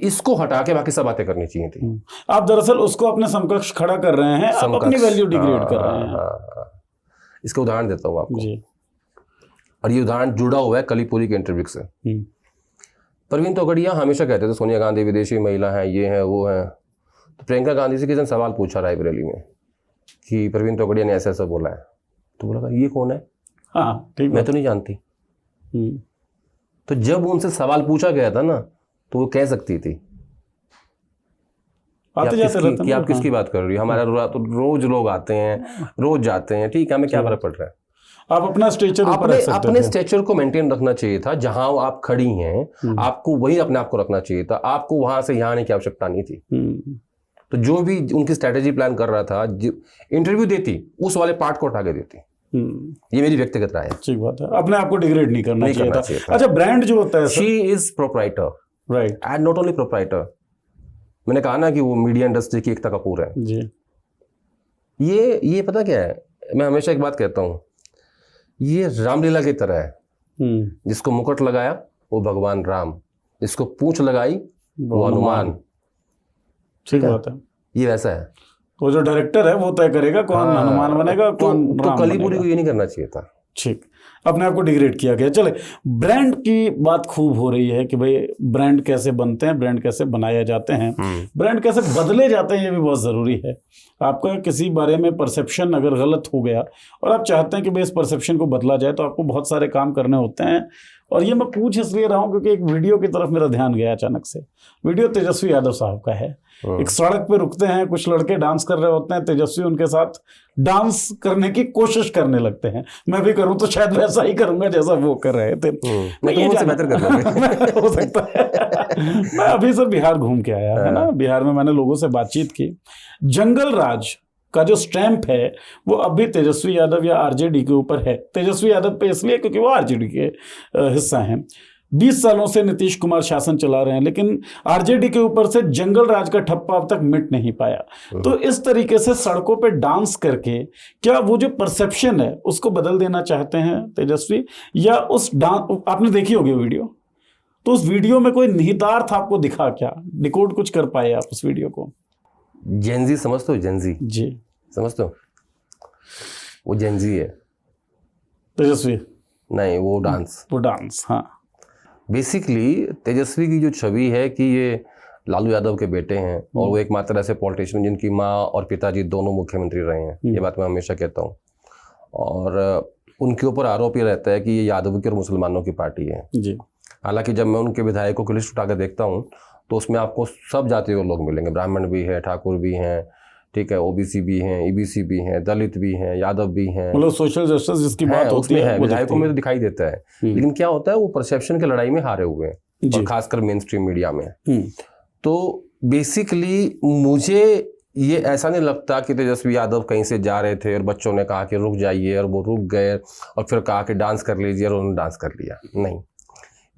Speaker 2: इसको हटा के बाकी सब बातें करनी चाहिए थी।
Speaker 1: आप दरअसल उसको अपने समकक्ष खड़ा कर रहे हैं, आप अपनी वैल्यू डिग्रेड कर रहे हैं।
Speaker 2: इसका उदाहरण देता हूँ आपको। और ये उदाहरण जुड़ा हुआ है कलीपुरी के इंटरव्यू से। प्रवीण तोगड़िया हमेशा कहते थे सोनिया गांधी विदेशी महिला है, ये है वो है। तो प्रियंका गांधी से किसी ने सवाल पूछा रायबरेली में कि प्रवीण तोगड़िया ने ऐसा ऐसा बोला है, तो बोला ये कौन है?
Speaker 1: हाँ ठीक,
Speaker 2: मैं तो नहीं जानती। तो जब उनसे सवाल पूछा गया था ना, तो वो कह सकती थी कि आप किसकी बात कर रही हो, हमारा तो रोज लोग आते हैं, रोज जाते हैं, ठीक है, हमें क्या फर्क पड़ रहा है।
Speaker 1: आप अपना स्टेचर
Speaker 2: अपने स्टेचर को मेंटेन रखना चाहिए था, जहां आप खड़ी हैं आपको वही अपने आप को रखना चाहिए था, आपको वहां से यहाँ आने की आवश्यकता नहीं थी। तो जो भी उनकी स्ट्रेटेजी प्लान कर रहा था, इंटरव्यू देती उस वाले पार्ट को हटा के देती। ये मेरी व्यक्तिगत राय है।
Speaker 1: ठीक बात है, अपने आप को डिग्रेड नहीं करना चाहिए था। अच्छा, ब्रांड जो होता है,
Speaker 2: she is proprietor,
Speaker 1: right,
Speaker 2: and not only proprietor. मैंने कहा ना कि वो मीडिया इंडस्ट्री की एकता कपूर है
Speaker 1: जी।
Speaker 2: ये पता क्या है, मैं हमेशा एक बात कहता हूँ, ये रामलीला की तरह है। जिसको मुकुट लगाया वो भगवान राम, जिसको पूंछ लगाई वो हनुमान।
Speaker 1: ठीक बात है,
Speaker 2: ये वैसा है।
Speaker 1: वो जो डायरेक्टर है वो तय करेगा कौन हनुमान बनेगा, कौन राम बनेगा।
Speaker 2: कलीपुरी को ये नहीं करना चाहिए था।
Speaker 1: ठीक, अपने आप को डिग्रेड किया गया। चले, ब्रांड की बात खूब हो रही है कि भाई ब्रांड कैसे बनते हैं, ब्रांड कैसे बनाए जाते हैं, ब्रांड कैसे बदले जाते हैं, ये भी बहुत ज़रूरी है। आपका किसी बारे में परसेप्शन अगर गलत हो गया और आप चाहते हैं कि भाई इस परसेप्शन को बदला जाए, तो आपको बहुत सारे काम करने होते हैं। और ये मैं पूछ इसलिए रहा हूँ क्योंकि एक वीडियो की तरफ मेरा ध्यान गया अचानक से। वीडियो तेजस्वी यादव साहब का है। एक सड़क पे रुकते हैं, कुछ लड़के डांस कर रहे होते हैं, तेजस्वी उनके साथ डांस करने की कोशिश करने लगते हैं। मैं भी करूं तो शायद वैसा ही करूंगा जैसा वो कर रहे थे।
Speaker 2: मैं ये बेहतर कर लूंगा।
Speaker 1: हो सकता है। मैं अभी सर बिहार घूम के आया है ना, बिहार में मैंने लोगों से बातचीत की। जंगल राज का जो स्टैंप है वो अभी तेजस्वी यादव या आरजेडी के ऊपर है। तेजस्वी यादव पे इसलिए क्योंकि वो आरजेडी के हिस्सा हैं। 20 सालों से नीतीश कुमार शासन चला रहे हैं, लेकिन आरजेडी के ऊपर से जंगल राज का ठप्पा अब तक मिट नहीं पाया। तो इस तरीके से सड़कों पे डांस करके क्या वो जो परसेप्शन है उसको बदल देना चाहते हैं तेजस्वी, या उस डांस, आपने देखी होगी वीडियो, तो उस वीडियो में कोई निहितार्थ आपको दिखा क्या, डिकोड कुछ कर पाए आप उस वीडियो को?
Speaker 2: जेनजी समझते हो? जेनजी
Speaker 1: जी
Speaker 2: समझते हो? वो जेनजी है
Speaker 1: तेजस्वी,
Speaker 2: नहीं वो
Speaker 1: डांस। हाँ,
Speaker 2: बेसिकली तेजस्वी की जो छवि है कि ये लालू यादव के बेटे हैं और वो एकमात्र ऐसे पॉलिटिशियन जिनकी माँ और पिताजी दोनों मुख्यमंत्री रहे हैं। ये बात मैं हमेशा कहता हूँ। और उनके ऊपर आरोप ये रहता है कि ये यादव की और मुसलमानों की पार्टी है जी। हालांकि जब मैं उनके विधायकों की लिस्ट उठाकर देखता हूँ तो उसमें आपको सब जातियों के लोग मिलेंगे, ब्राह्मण भी है, ठाकुर भी हैं, ठीक है, ओबीसी भी हैं, ईबीसी भी हैं, दलित भी हैं, यादव भी हैं,
Speaker 1: मतलब सोशल जस्टिस जिसकी बात होती है
Speaker 2: विधायकों में तो दिखाई देता है। लेकिन क्या होता है, वो परसेप्शन की लड़ाई में हारे हुए हैं, और खासकर मेन स्ट्रीम मीडिया में। तो बेसिकली मुझे ये ऐसा नहीं लगता कि तेजस्वी यादव कहीं से जा रहे थे और बच्चों ने कहा कि रुक जाइए और वो रुक गए और फिर कहा कि डांस कर लीजिए और उन्होंने डांस कर लिया। नहीं,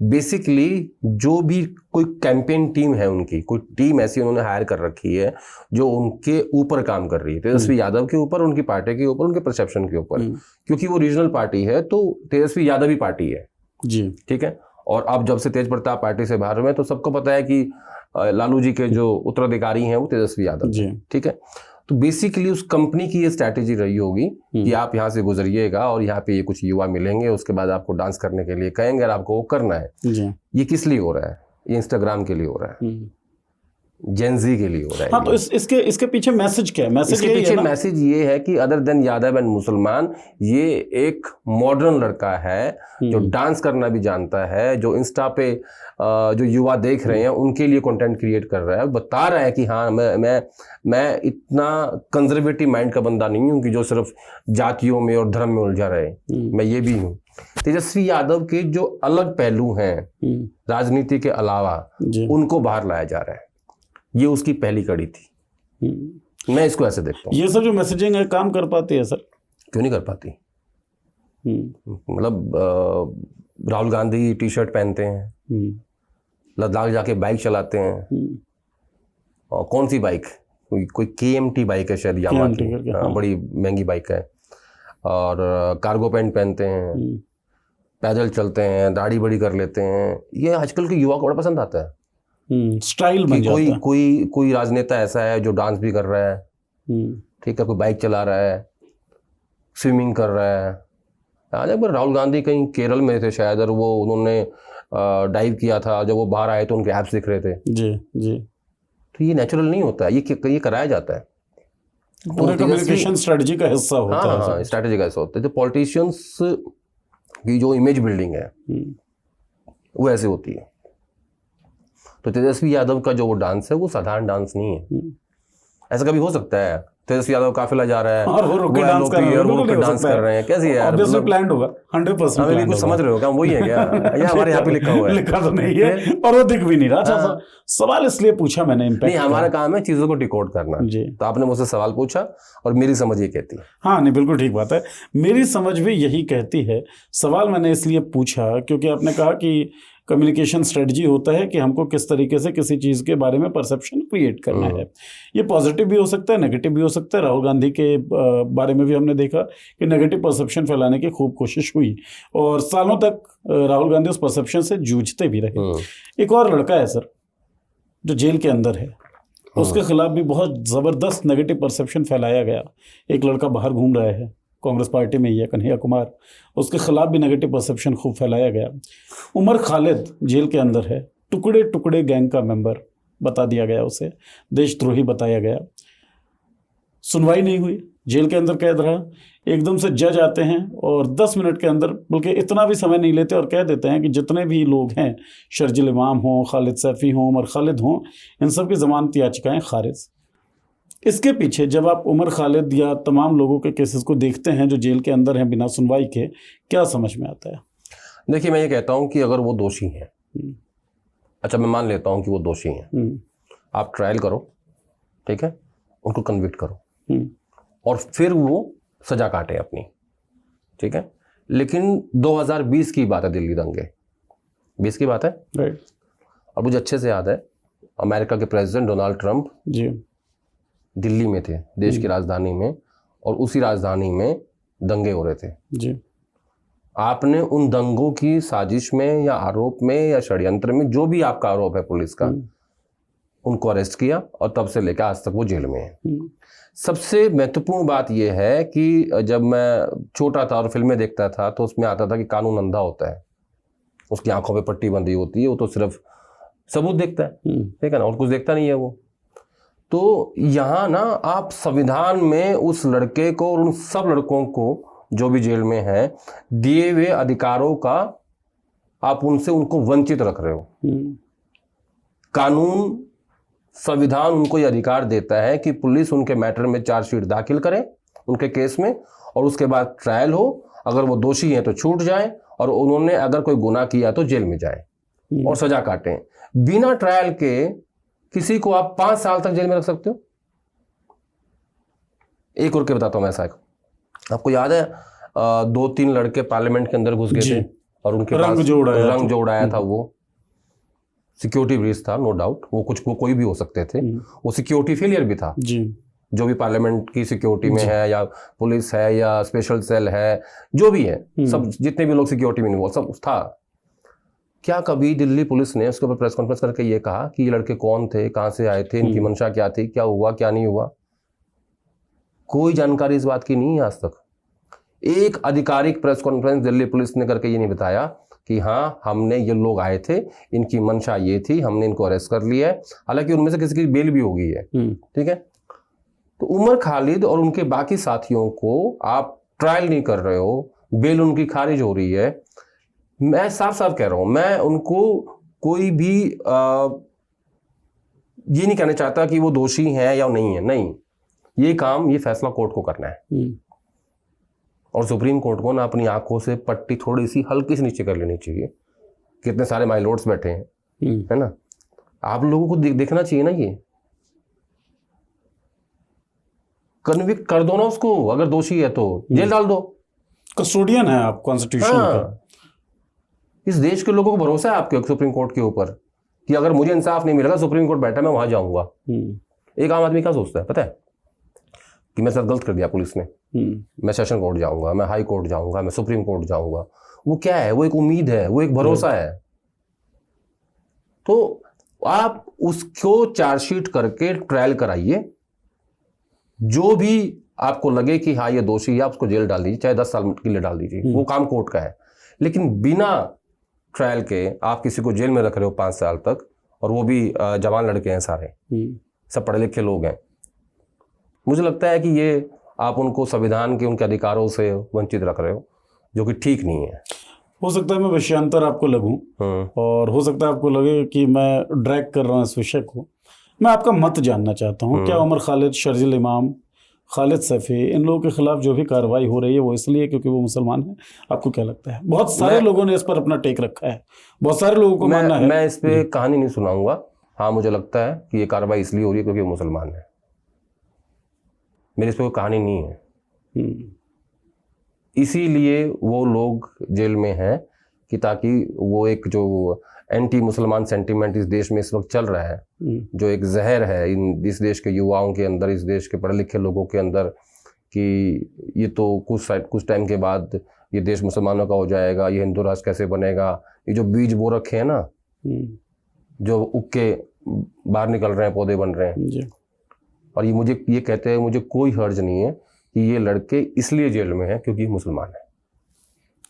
Speaker 2: बेसिकली जो भी कोई कैंपेन टीम है उनकी, कोई टीम ऐसी उन्होंने हायर कर रखी है जो उनके ऊपर काम कर रही है, तेजस्वी यादव के ऊपर, उनकी पार्टी के ऊपर, उनके परसेप्शन के ऊपर। क्योंकि वो रीजनल पार्टी है तो तेजस्वी यादव ही पार्टी है जी, ठीक है। और अब जब से तेज प्रताप पार्टी से बाहर हुए तो सबको पता है कि लालू जी के जो उत्तराधिकारी हैं वो तेजस्वी यादव जी, ठीक है। तो बेसिकली उस कंपनी की ये स्ट्रैटेजी रही होगी कि आप यहाँ से गुजरिएगा और यहाँ पे ये कुछ युवा मिलेंगे, उसके बाद आपको डांस करने के लिए कहेंगे और आपको वो करना है जी। ये किस लिए हो रहा है? ये इंस्टाग्राम के लिए हो रहा है, जेनजी के लिए हो रहा है।
Speaker 1: हाँ, तो इसके पीछे मैसेज क्या है? मैसेज
Speaker 2: इसके पीछे मैसेज ये है कि अदर देन यादव एंड मुसलमान, ये एक मॉडर्न लड़का है जो डांस करना भी जानता है, जो इंस्टा पे जो युवा देख रहे हैं उनके लिए कंटेंट क्रिएट कर रहा है, बता रहा है कि हाँ मैं इतना कंजर्वेटिव माइंड का बंदा नहीं हूँ कि जो सिर्फ जातियों में और धर्म में उलझा रहे, मैं ये भी हूँ। तेजस्वी यादव के जो अलग पहलू हैं राजनीति के अलावा, उनको बाहर लाया जा रहा है। ये उसकी पहली कड़ी थी। मैं इसको ऐसे देखता हूँ।
Speaker 1: ये सब जो मैसेजिंग है काम कर पाती है सर? क्यों
Speaker 2: नहीं कर पाती? मतलब राहुल गांधी टी शर्ट पहनते हैं, लद्दाख जाके बाइक चलाते हैं, और कौन सी बाइक, कोई KMT बाइक है शायद, यामा की, बड़ी महंगी बाइक है, और कार्गो पैंट पहनते हैं, पैदल चलते हैं, दाढ़ी बड़ी कर लेते हैं। ये आजकल के युवा को बड़ा पसंद आता है,
Speaker 1: स्टाइल बन जाता है।
Speaker 2: कोई राजनेता ऐसा है जो डांस भी कर रहा है, ठीक है, कोई बाइक चला रहा है, स्विमिंग कर रहा है, आज एक बार राहुल गांधी कहीं केरल में थे शायद, और वो उन्होंने डाइव किया था, जब वो बाहर आए तो उनके एब्स दिख रहे थे।
Speaker 1: जी जी।
Speaker 2: तो ये नेचुरल नहीं होता है, ये कराया जाता है,
Speaker 1: पूरे कम्युनिकेशन स्ट्रेटजी का हिस्सा होता है।
Speaker 2: हाँ, स्ट्रेटेजी का हिस्सा होता है। जो पॉलिटिशियंस की जो इमेज बिल्डिंग है वो ऐसे होती है। तो तेजस्वी यादव का जो वो डांस है वो साधारण डांस नहीं है। ऐसा कभी हो सकता है तेजस्वी यादव काफिला जा रहा है
Speaker 1: और वो रुक के डांस कर रहे हैं, बिल्कुल नहीं हो
Speaker 2: डांस
Speaker 1: सकता
Speaker 2: कर रहे हैं, कैसे यार?
Speaker 1: ऑब्वियसली प्लान्ड होगा, 100%
Speaker 2: हमें भी कुछ समझ रहे हो क्या? वही है क्या? या हमारे यहाँ पे लिखा हुआ है?
Speaker 1: लिखा तो नहीं है और वो दिख भी नहीं रहा। अच्छा, सवाल इसलिए पूछा मैंने, इम्पैक्ट
Speaker 2: नहीं, हमारा काम है चीजों को डिकोड करना।
Speaker 1: जी।
Speaker 2: तो आपने मुझसे सवाल पूछा और मेरी समझ ये कहती है।
Speaker 1: हाँ, नहीं, बिल्कुल ठीक बात है, मेरी समझ भी यही कहती है। सवाल मैंने इसलिए पूछा क्योंकि आपने कहा कि कम्युनिकेशन स्ट्रेटजी होता है कि हमको किस तरीके से किसी चीज़ के बारे में परसेप्शन क्रिएट करना है। ये पॉजिटिव भी हो सकता है, नेगेटिव भी हो सकता है। राहुल गांधी के बारे में भी हमने देखा कि नेगेटिव परसेप्शन फैलाने की खूब कोशिश हुई और सालों तक राहुल गांधी उस परसेप्शन से जूझते भी रहे। एक और लड़का है सर जो जेल के अंदर है, उसके खिलाफ भी बहुत ज़बरदस्त नेगेटिव परसेप्शन फैलाया गया। एक लड़का बाहर घूम रहा है, कांग्रेस पार्टी में ही है, कन्हैया कुमार, उसके खिलाफ भी नेगेटिव परसेप्शन खूब फैलाया गया। उमर खालिद जेल के अंदर है, टुकड़े टुकड़े गैंग का मेंबर बता दिया गया, उसे देशद्रोही बताया गया। सुनवाई नहीं हुई, जेल के अंदर कैद रहा। एकदम से जज आते हैं और 10 मिनट के अंदर, बल्कि इतना भी समय नहीं लेते और कह देते हैं कि जितने भी लोग हैं, शर्जिल इमाम हों, खालिद सैफी हों, उमर खालिद हों, इन सब की जमानत याचिकाएं खारिज। इसके पीछे जब आप उमर खालिद या तमाम लोगों के केसेस को देखते हैं जो जेल के अंदर हैं बिना सुनवाई के, क्या समझ में आता है?
Speaker 2: देखिए, मैं ये कहता हूं कि अगर वो दोषी हैं, अच्छा मैं मान लेता हूं कि वो दोषी हैं, आप ट्रायल करो, ठीक है, उनको कन्विक्ट करो और फिर वो सजा काटे अपनी, ठीक है। लेकिन 2020 की बात है, दिल्ली दंगे 20 की बात है,
Speaker 1: राइट।
Speaker 2: और मुझे अच्छे से याद है अमेरिका के प्रेसिडेंट डोनाल्ड ट्रंप
Speaker 1: जी
Speaker 2: दिल्ली में थे, देश की राजधानी में, और उसी राजधानी में दंगे हो रहे थे।
Speaker 1: जी।
Speaker 2: आपने उन दंगों की साजिश में या आरोप में या षड्यंत्र में, जो भी आपका आरोप है पुलिस का, उनको अरेस्ट किया और तब से लेकर आज तक वो जेल में है। सबसे महत्वपूर्ण बात यह है कि जब मैं छोटा था और फिल्में देखता था तो उसमें आता था कि कानून अंधा होता है, उसकी आंखों पे पट्टी बंधी होती है, वो तो सिर्फ सबूत देखता है, ठीक है ना, और कुछ देखता नहीं है वो। तो यहाँ ना आप संविधान में उस लड़के को और उन सब लड़कों को जो भी जेल में हैं दिए हुए अधिकारों का आप उनको वंचित रख रहे हो। कानून, संविधान उनको यह अधिकार देता है कि पुलिस उनके मैटर में चार्जशीट दाखिल करे उनके केस में, और उसके बाद ट्रायल हो, अगर वो दोषी हैं तो छूट जाए, और उन्होंने अगर कोई गुनाह किया तो जेल में जाए और सजा काटें। बिना ट्रायल के किसी को आप 5 साल तक जेल में रख सकते हो। एक और के बताता हूं मैं, ऐसा आपको याद है 2-3 लड़के पार्लियामेंट के अंदर घुस गए थे और उनके
Speaker 1: रंग जो उड़ाया
Speaker 2: था, वो सिक्योरिटी ब्रीच था, नो डाउट, वो कोई भी हो सकते थे, वो सिक्योरिटी फेलियर भी था
Speaker 1: जी।
Speaker 2: जो भी पार्लियामेंट की सिक्योरिटी में है या पुलिस है या स्पेशल सेल है, जो भी है, सब जितने भी लोग सिक्योरिटी में वो सब था। क्या कभी दिल्ली पुलिस ने उसके ऊपर प्रेस कॉन्फ्रेंस करके ये कहा कि ये लड़के कौन थे, कहां से आए थे, इनकी मंशा क्या थी, क्या हुआ क्या नहीं हुआ? कोई जानकारी इस बात की नहीं है आज तक। एक आधिकारिक प्रेस कॉन्फ्रेंस दिल्ली पुलिस ने करके ये नहीं बताया कि हाँ हमने, ये लोग आए थे, इनकी मंशा ये थी, हमने इनको अरेस्ट कर लिया है। हालांकि उनमें से किसी की बेल भी हो गई है, ठीक है। तो उमर खालिद और उनके बाकी साथियों को आप ट्रायल नहीं कर रहे हो, बेल उनकी खारिज हो रही है। मैं साफ साफ कह रहा हूं, मैं उनको कोई भी ये नहीं कहना चाहता कि वो दोषी हैं या नहीं है, नहीं, ये फैसला कोर्ट को करना है। और सुप्रीम कोर्ट को ना अपनी आंखों से पट्टी थोड़ी सी हल्की से नीचे कर लेनी चाहिए। कितने सारे माय लॉर्ड्स बैठे हैं, है ना, आप लोगों को देखना चाहिए ना, ये कन्विक्ट कर दो ना उसको, अगर दोषी है तो जेल डाल दो।
Speaker 1: कस्टोडियन है आप कॉन्स्टिट्यूशन का।
Speaker 2: इस देश के लोगों को भरोसा है आपके सुप्रीम कोर्ट के ऊपर कि अगर मुझे इंसाफ नहीं मिलेगा, सुप्रीम कोर्ट बैठा, मैं वहां जाऊंगा। एक आम आदमी क्या सोचता है पता है, कि मेरे साथ गलत कर दिया पुलिस ने, मैं सेशन कोर्ट जाऊंगा, मैं हाई कोर्ट जाऊंगा, मैं सुप्रीम कोर्ट जाऊंगा। वो क्या है, वो एक उम्मीद है, वो एक भरोसा है। तो आप उसको चार्जशीट करके ट्रायल कराइए, जो भी आपको लगे कि हाँ ये दोषी है, आप उसको जेल डाल दीजिए, चाहे 10 साल के लिए डाल दीजिए, वो काम कोर्ट का है। लेकिन बिना ट्रायल के आप किसी को जेल में रख रहे हो 5 साल तक, और वो भी जवान लड़के हैं सारे, सब पढ़े लिखे लोग हैं। मुझे लगता है कि ये आप उनको संविधान के उनके अधिकारों से वंचित रख रहे हो, जो कि ठीक नहीं है।
Speaker 1: हो सकता है मैं विषयांतर आपको लगूं, और हो सकता है आपको लगे कि मैं ड्रैग कर रहा हूं इस विषय को। मैं आपका मत जानना चाहता हूं, क्या उमर खालिद, शर्जील इमाम, खालिद सैफी, इन लोगों के खिलाफ जो भी कार्रवाई हो रही है वो इसलिए क्योंकि वो मुसलमान हैं? आपको क्या लगता है? बहुत सारे लोगों ने इस पर अपना टेक रखा है, बहुत सारे लोगों को मानना है।
Speaker 2: मैं इस पे कहानी नहीं सुनाऊंगा। हाँ, मुझे लगता है कि ये कार्रवाई इसलिए हो रही है क्योंकि वो मुसलमान है। मेरे इस पे कोई कहानी नहीं है। इसीलिए वो लोग जेल में हैं कि ताकि वो एक जो एंटी मुसलमान सेंटीमेंट इस देश में इस वक्त चल रहा है, जो एक जहर है इस देश के युवाओं के अंदर, इस देश के पढ़े लिखे लोगों के अंदर, कि ये तो कुछ टाइम के बाद ये देश मुसलमानों का हो जाएगा, ये हिंदू राष्ट्र कैसे बनेगा, ये जो बीज बो रखे हैं ना, जो उग के बाहर निकल रहे हैं, पौधे बन रहे हैं। और ये कहते हैं मुझे कोई हर्ज नहीं है कि ये लड़के इसलिए जेल में हैं क्योंकि मुसलमान है।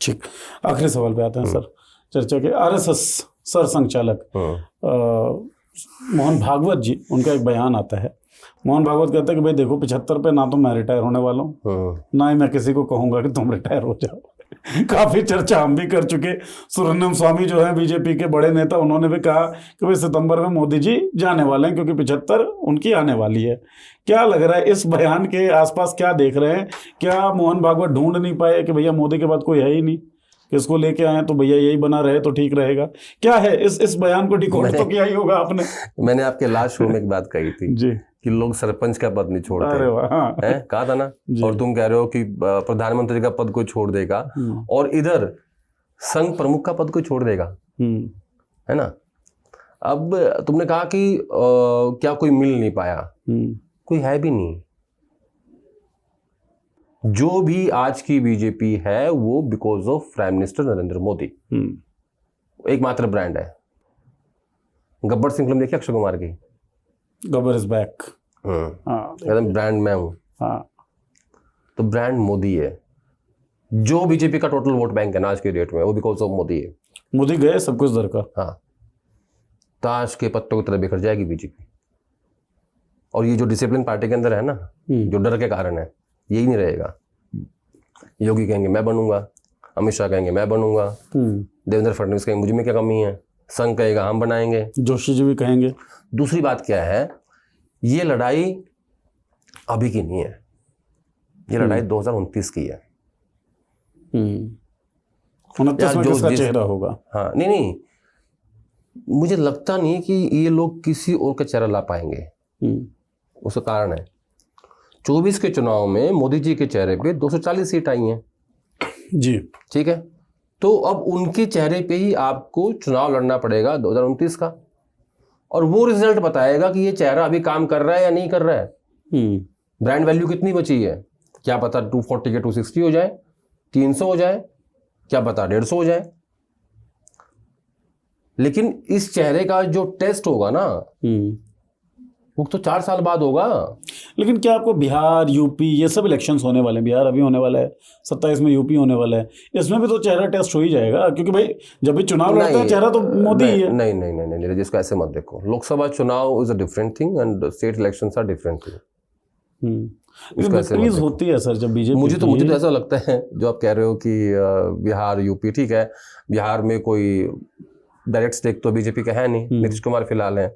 Speaker 1: ठीक, आखिरी सवाल पे आते हैं सर चर्चा के। आरएसएस सर संचालक मोहन भागवत जी, उनका एक बयान आता है। मोहन भागवत कहते हैं कि भाई देखो 75 पे ना तो मैं रिटायर होने वाला हूँ, ना ही मैं किसी को कहूंगा कि तुम रिटायर हो जाओ। काफी चर्चा हम भी कर चुके। सुब्रमण्यम स्वामी जो है बीजेपी के बड़े नेता, उन्होंने भी कहा कि भाई सितंबर में मोदी जी जाने वाले हैं क्योंकि 75 उनकी आने वाली है। क्या लग रहा है इस बयान के आसपास, क्या देख रहे हैं? क्या मोहन भागवत ढूंढ नहीं पाए कि भैया मोदी के बाद कोई है ही नहीं, किसको लेके आए तो भैया यही बना रहे तो ठीक रहेगा? क्या है इस बयान को डिकोड तो किया ही होगा आपने।
Speaker 2: मैंने आपके लास्ट शो में एक बात कही थी
Speaker 1: जी कि
Speaker 2: लोग सरपंच का पद नहीं छोड़ते।
Speaker 1: अरे वाह, हाँ।
Speaker 2: है कहा था ना। और तुम कह रहे हो कि प्रधानमंत्री का पद कोई छोड़ देगा, और इधर संघ प्रमुख का पद कोई छोड़ देगा, है ना। अब तुमने कहा कि क्या कोई मिल नहीं पाया, कोई है भी नहीं। जो भी आज की बीजेपी है वो because of prime minister Narendra Modi. एकमात्र ब्रांड है। गब्बर सिंह फिल्म देखी अक्षय कुमार की,
Speaker 1: गब्बर इज बैक।
Speaker 2: एकदम ब्रांड मैं हूं।
Speaker 1: हाँ,
Speaker 2: तो ब्रांड मोदी है। जो बीजेपी का टोटल वोट बैंक है ना आज के डेट में, वो बिकॉज ऑफ मोदी है।
Speaker 1: मोदी गए सब कुछ दर का।
Speaker 2: हाँ, ताश के पत्तों की तरह बिखर जाएगी बीजेपी। और ये जो डिसिप्लिन पार्टी के अंदर है ना, जो डर के कारण है, यही नहीं रहेगा। योगी कहेंगे मैं बनूंगा, अमित शाह कहेंगे मैं बनूंगा, देवेंद्र फडणवीस कहेंगे मुझ में क्या कमी है, संघ कहेगा हम बनाएंगे,
Speaker 1: जोशी जी भी कहेंगे।
Speaker 2: दूसरी बात क्या है, ये लड़ाई अभी की नहीं है, ये लड़ाई 2029 की है।
Speaker 1: 29 में किसका चेहरा होगा?
Speaker 2: हाँ, नहीं, मुझे लगता नहीं कि ये लोग किसी और का चेहरा ला पाएंगे। उसका कारण है 24 के चुनाव में मोदी जी के चेहरे पे 240 सीट आई हैं
Speaker 1: जी, ठीक है।
Speaker 2: तो अब उनके चेहरे पे ही आपको चुनाव लड़ना पड़ेगा 2029 का, और वो रिजल्ट बताएगा कि ये चेहरा अभी काम कर रहा है या नहीं कर रहा है। ब्रांड वैल्यू कितनी बची है, क्या पता 240 के 260 हो जाए, 300 हो जाए, क्या पता 150 हो जाए। लेकिन इस चेहरे का जो टेस्ट होगा ना, वो तो 4 साल बाद होगा।
Speaker 1: लेकिन क्या आपको बिहार, यूपी, ये सब इलेक्शंस होने वाले हैं, बिहार अभी होने वाला है, 27 में यूपी होने वाला है, इसमें भी तो चेहरा टेस्ट हो ही जाएगा, क्योंकि भाई जब भी चुनाव लड़ता है चेहरा तो मोदी ही है।
Speaker 2: नहीं, जिसको ऐसे मत देखो। लोकसभा चुनाव is a different thing and state elections are different thing.
Speaker 1: Victories होती है सर जब बीजेपी।
Speaker 2: मुझे तो ऐसा लगता है, जो आप कह रहे हो कि बिहार, यूपी, ठीक है, बिहार में कोई डायरेक्ट स्टेक तो बीजेपी का है नहीं, नीतीश कुमार फिलहाल है।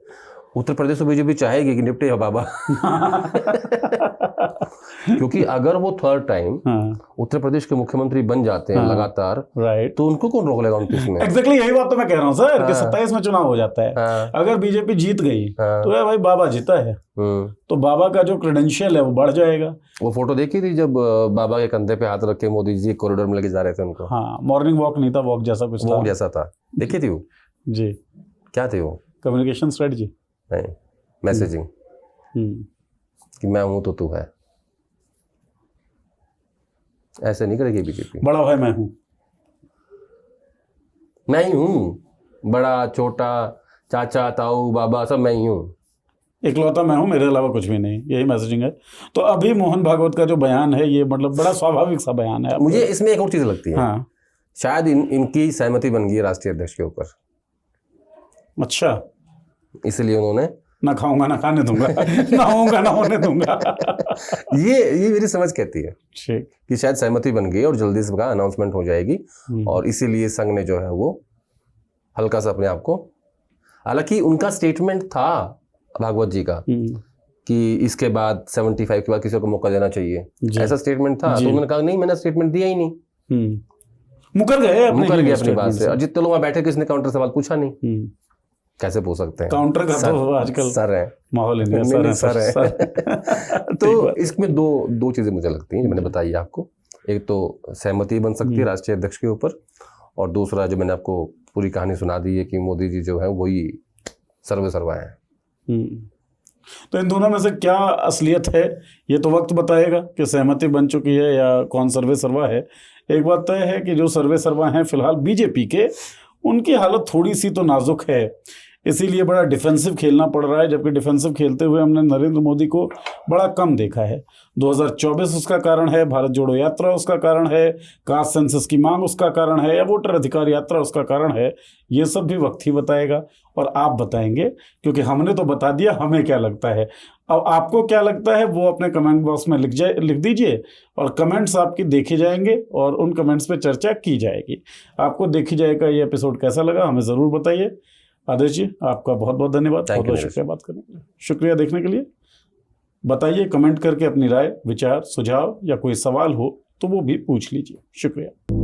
Speaker 2: उत्तर प्रदेश तो बीजेपी चाहेगी कि निपटे बाबा। क्योंकि अगर वो थर्ड टाइम उत्तर प्रदेश के मुख्यमंत्री बन जाते हैं लगातार,
Speaker 1: राइट,
Speaker 2: तो उनको कौन रोक लेगा 29 में?
Speaker 1: एग्जैक्टली यही बात तो मैं कह रहा हूँ सर, कि 27 में चुनाव हो जाता है, अगर बीजेपी जीत गई तो यार भाई बाबा जीता है, तो बाबा का जो क्रेडेंशियल है वो बढ़ जाएगा।
Speaker 2: वो फोटो देखी थी जब बाबा के कंधे पे हाथ रख के मोदी जी कॉरिडोर में लेके जा रहे थे उनको?
Speaker 1: हाँ, मॉर्निंग वॉक नहीं था, वॉक जैसा कुछ था।
Speaker 2: वॉक जैसा था, देखी थी वो
Speaker 1: जी।
Speaker 2: क्या थी वो?
Speaker 1: कम्युनिकेशन स्ट्रेटजी
Speaker 2: नहीं, मैसेजिंग, कि मैं हूं तो तू है। ऐसे नहीं करेगी बीजेपी।
Speaker 1: बड़ा भाई मैं हूं,
Speaker 2: मैं ही हूं, बड़ा छोटा, चाचा, ताऊ, बाबा सब मैं ही हूं।
Speaker 1: इकलौता मैं हूँ, मेरे अलावा कुछ भी नहीं, यही मैसेजिंग है। तो अभी मोहन भागवत का जो बयान है ये मतलब बड़ा स्वाभाविक सा बयान है।
Speaker 2: मुझे इसमें एक और चीज लगती है,
Speaker 1: हाँ
Speaker 2: शायद इनकी सहमति बन गई है राष्ट्रीय अध्यक्ष के ऊपर,
Speaker 1: अच्छा,
Speaker 2: इसलिए उन्होंने
Speaker 1: ना खाऊंगा ना खाने दूंगा ना होऊंगा ना होने दूंगा
Speaker 2: ये मेरी समझ कहती है
Speaker 1: ठीक।
Speaker 2: कि शायद सहमति बन गई और जल्दी से का अनाउंसमेंट हो जाएगी और इसीलिए संघ ने जो है वो हल्का सा अपने आप को, हालांकि उनका स्टेटमेंट था भागवत जी का कि इसके बाद 75 के बाद किसी को मौका देना चाहिए, ऐसा स्टेटमेंट था। तो उन्होंने कहा नहीं, मैंने स्टेटमेंट दिया ही नहीं,
Speaker 1: मुकर गए
Speaker 2: अपनी बात से। और जितने लोग वहां बैठे किसने काउंटर सवाल पूछा नहीं, कैसे पूछ सकते हैं?
Speaker 1: काउंटर का तो आजकल
Speaker 2: सर है,
Speaker 1: माहौल इंडिया सर है।
Speaker 2: तो इसमें दो चीजें मुझे लगती हैं जो मैंने बताई आपको। एक तो सहमति बन सकती है राष्ट्रीय अध्यक्ष के ऊपर, और दूसरा जो मैंने आपको पूरी कहानी सुना दी है कि मोदी जी जो है वही सर्वे सर्वा है।
Speaker 1: तो इन दोनों में से क्या असलियत है ये तो वक्त बताएगा कि सहमति बन चुकी है या कौन सर्वे सर्वा है। एक बात तय है कि जो सर्वे सर्वा हैं फिलहाल बीजेपी के, उनकी हालत थोड़ी सी तो नाजुक है, इसीलिए बड़ा डिफेंसिव खेलना पड़ रहा है। जबकि डिफेंसिव खेलते हुए हमने नरेंद्र मोदी को बड़ा कम देखा है। 2024 उसका कारण है, भारत जोड़ो यात्रा उसका कारण है, कास्ट सेंसस की मांग उसका कारण है, या वोटर अधिकार यात्रा उसका कारण है। ये सब भी वक्त ही बताएगा और आप बताएंगे, क्योंकि हमने तो बता दिया हमें क्या लगता है। अब आपको क्या लगता है वो अपने कमेंट बॉक्स में लिख दीजिए, और कमेंट्स आपकी देखे जाएंगे और उन कमेंट्स पे चर्चा की जाएगी। आपको देखी जाएगा ये एपिसोड कैसा लगा हमें ज़रूर बताइए। आदेश जी आपका बहुत बहुत धन्यवाद, बहुत बहुत शुक्रिया बात करने के लिए, शुक्रिया देखने के लिए। बताइए कमेंट करके अपनी राय, विचार, सुझाव या कोई सवाल हो तो वो भी पूछ लीजिए। शुक्रिया।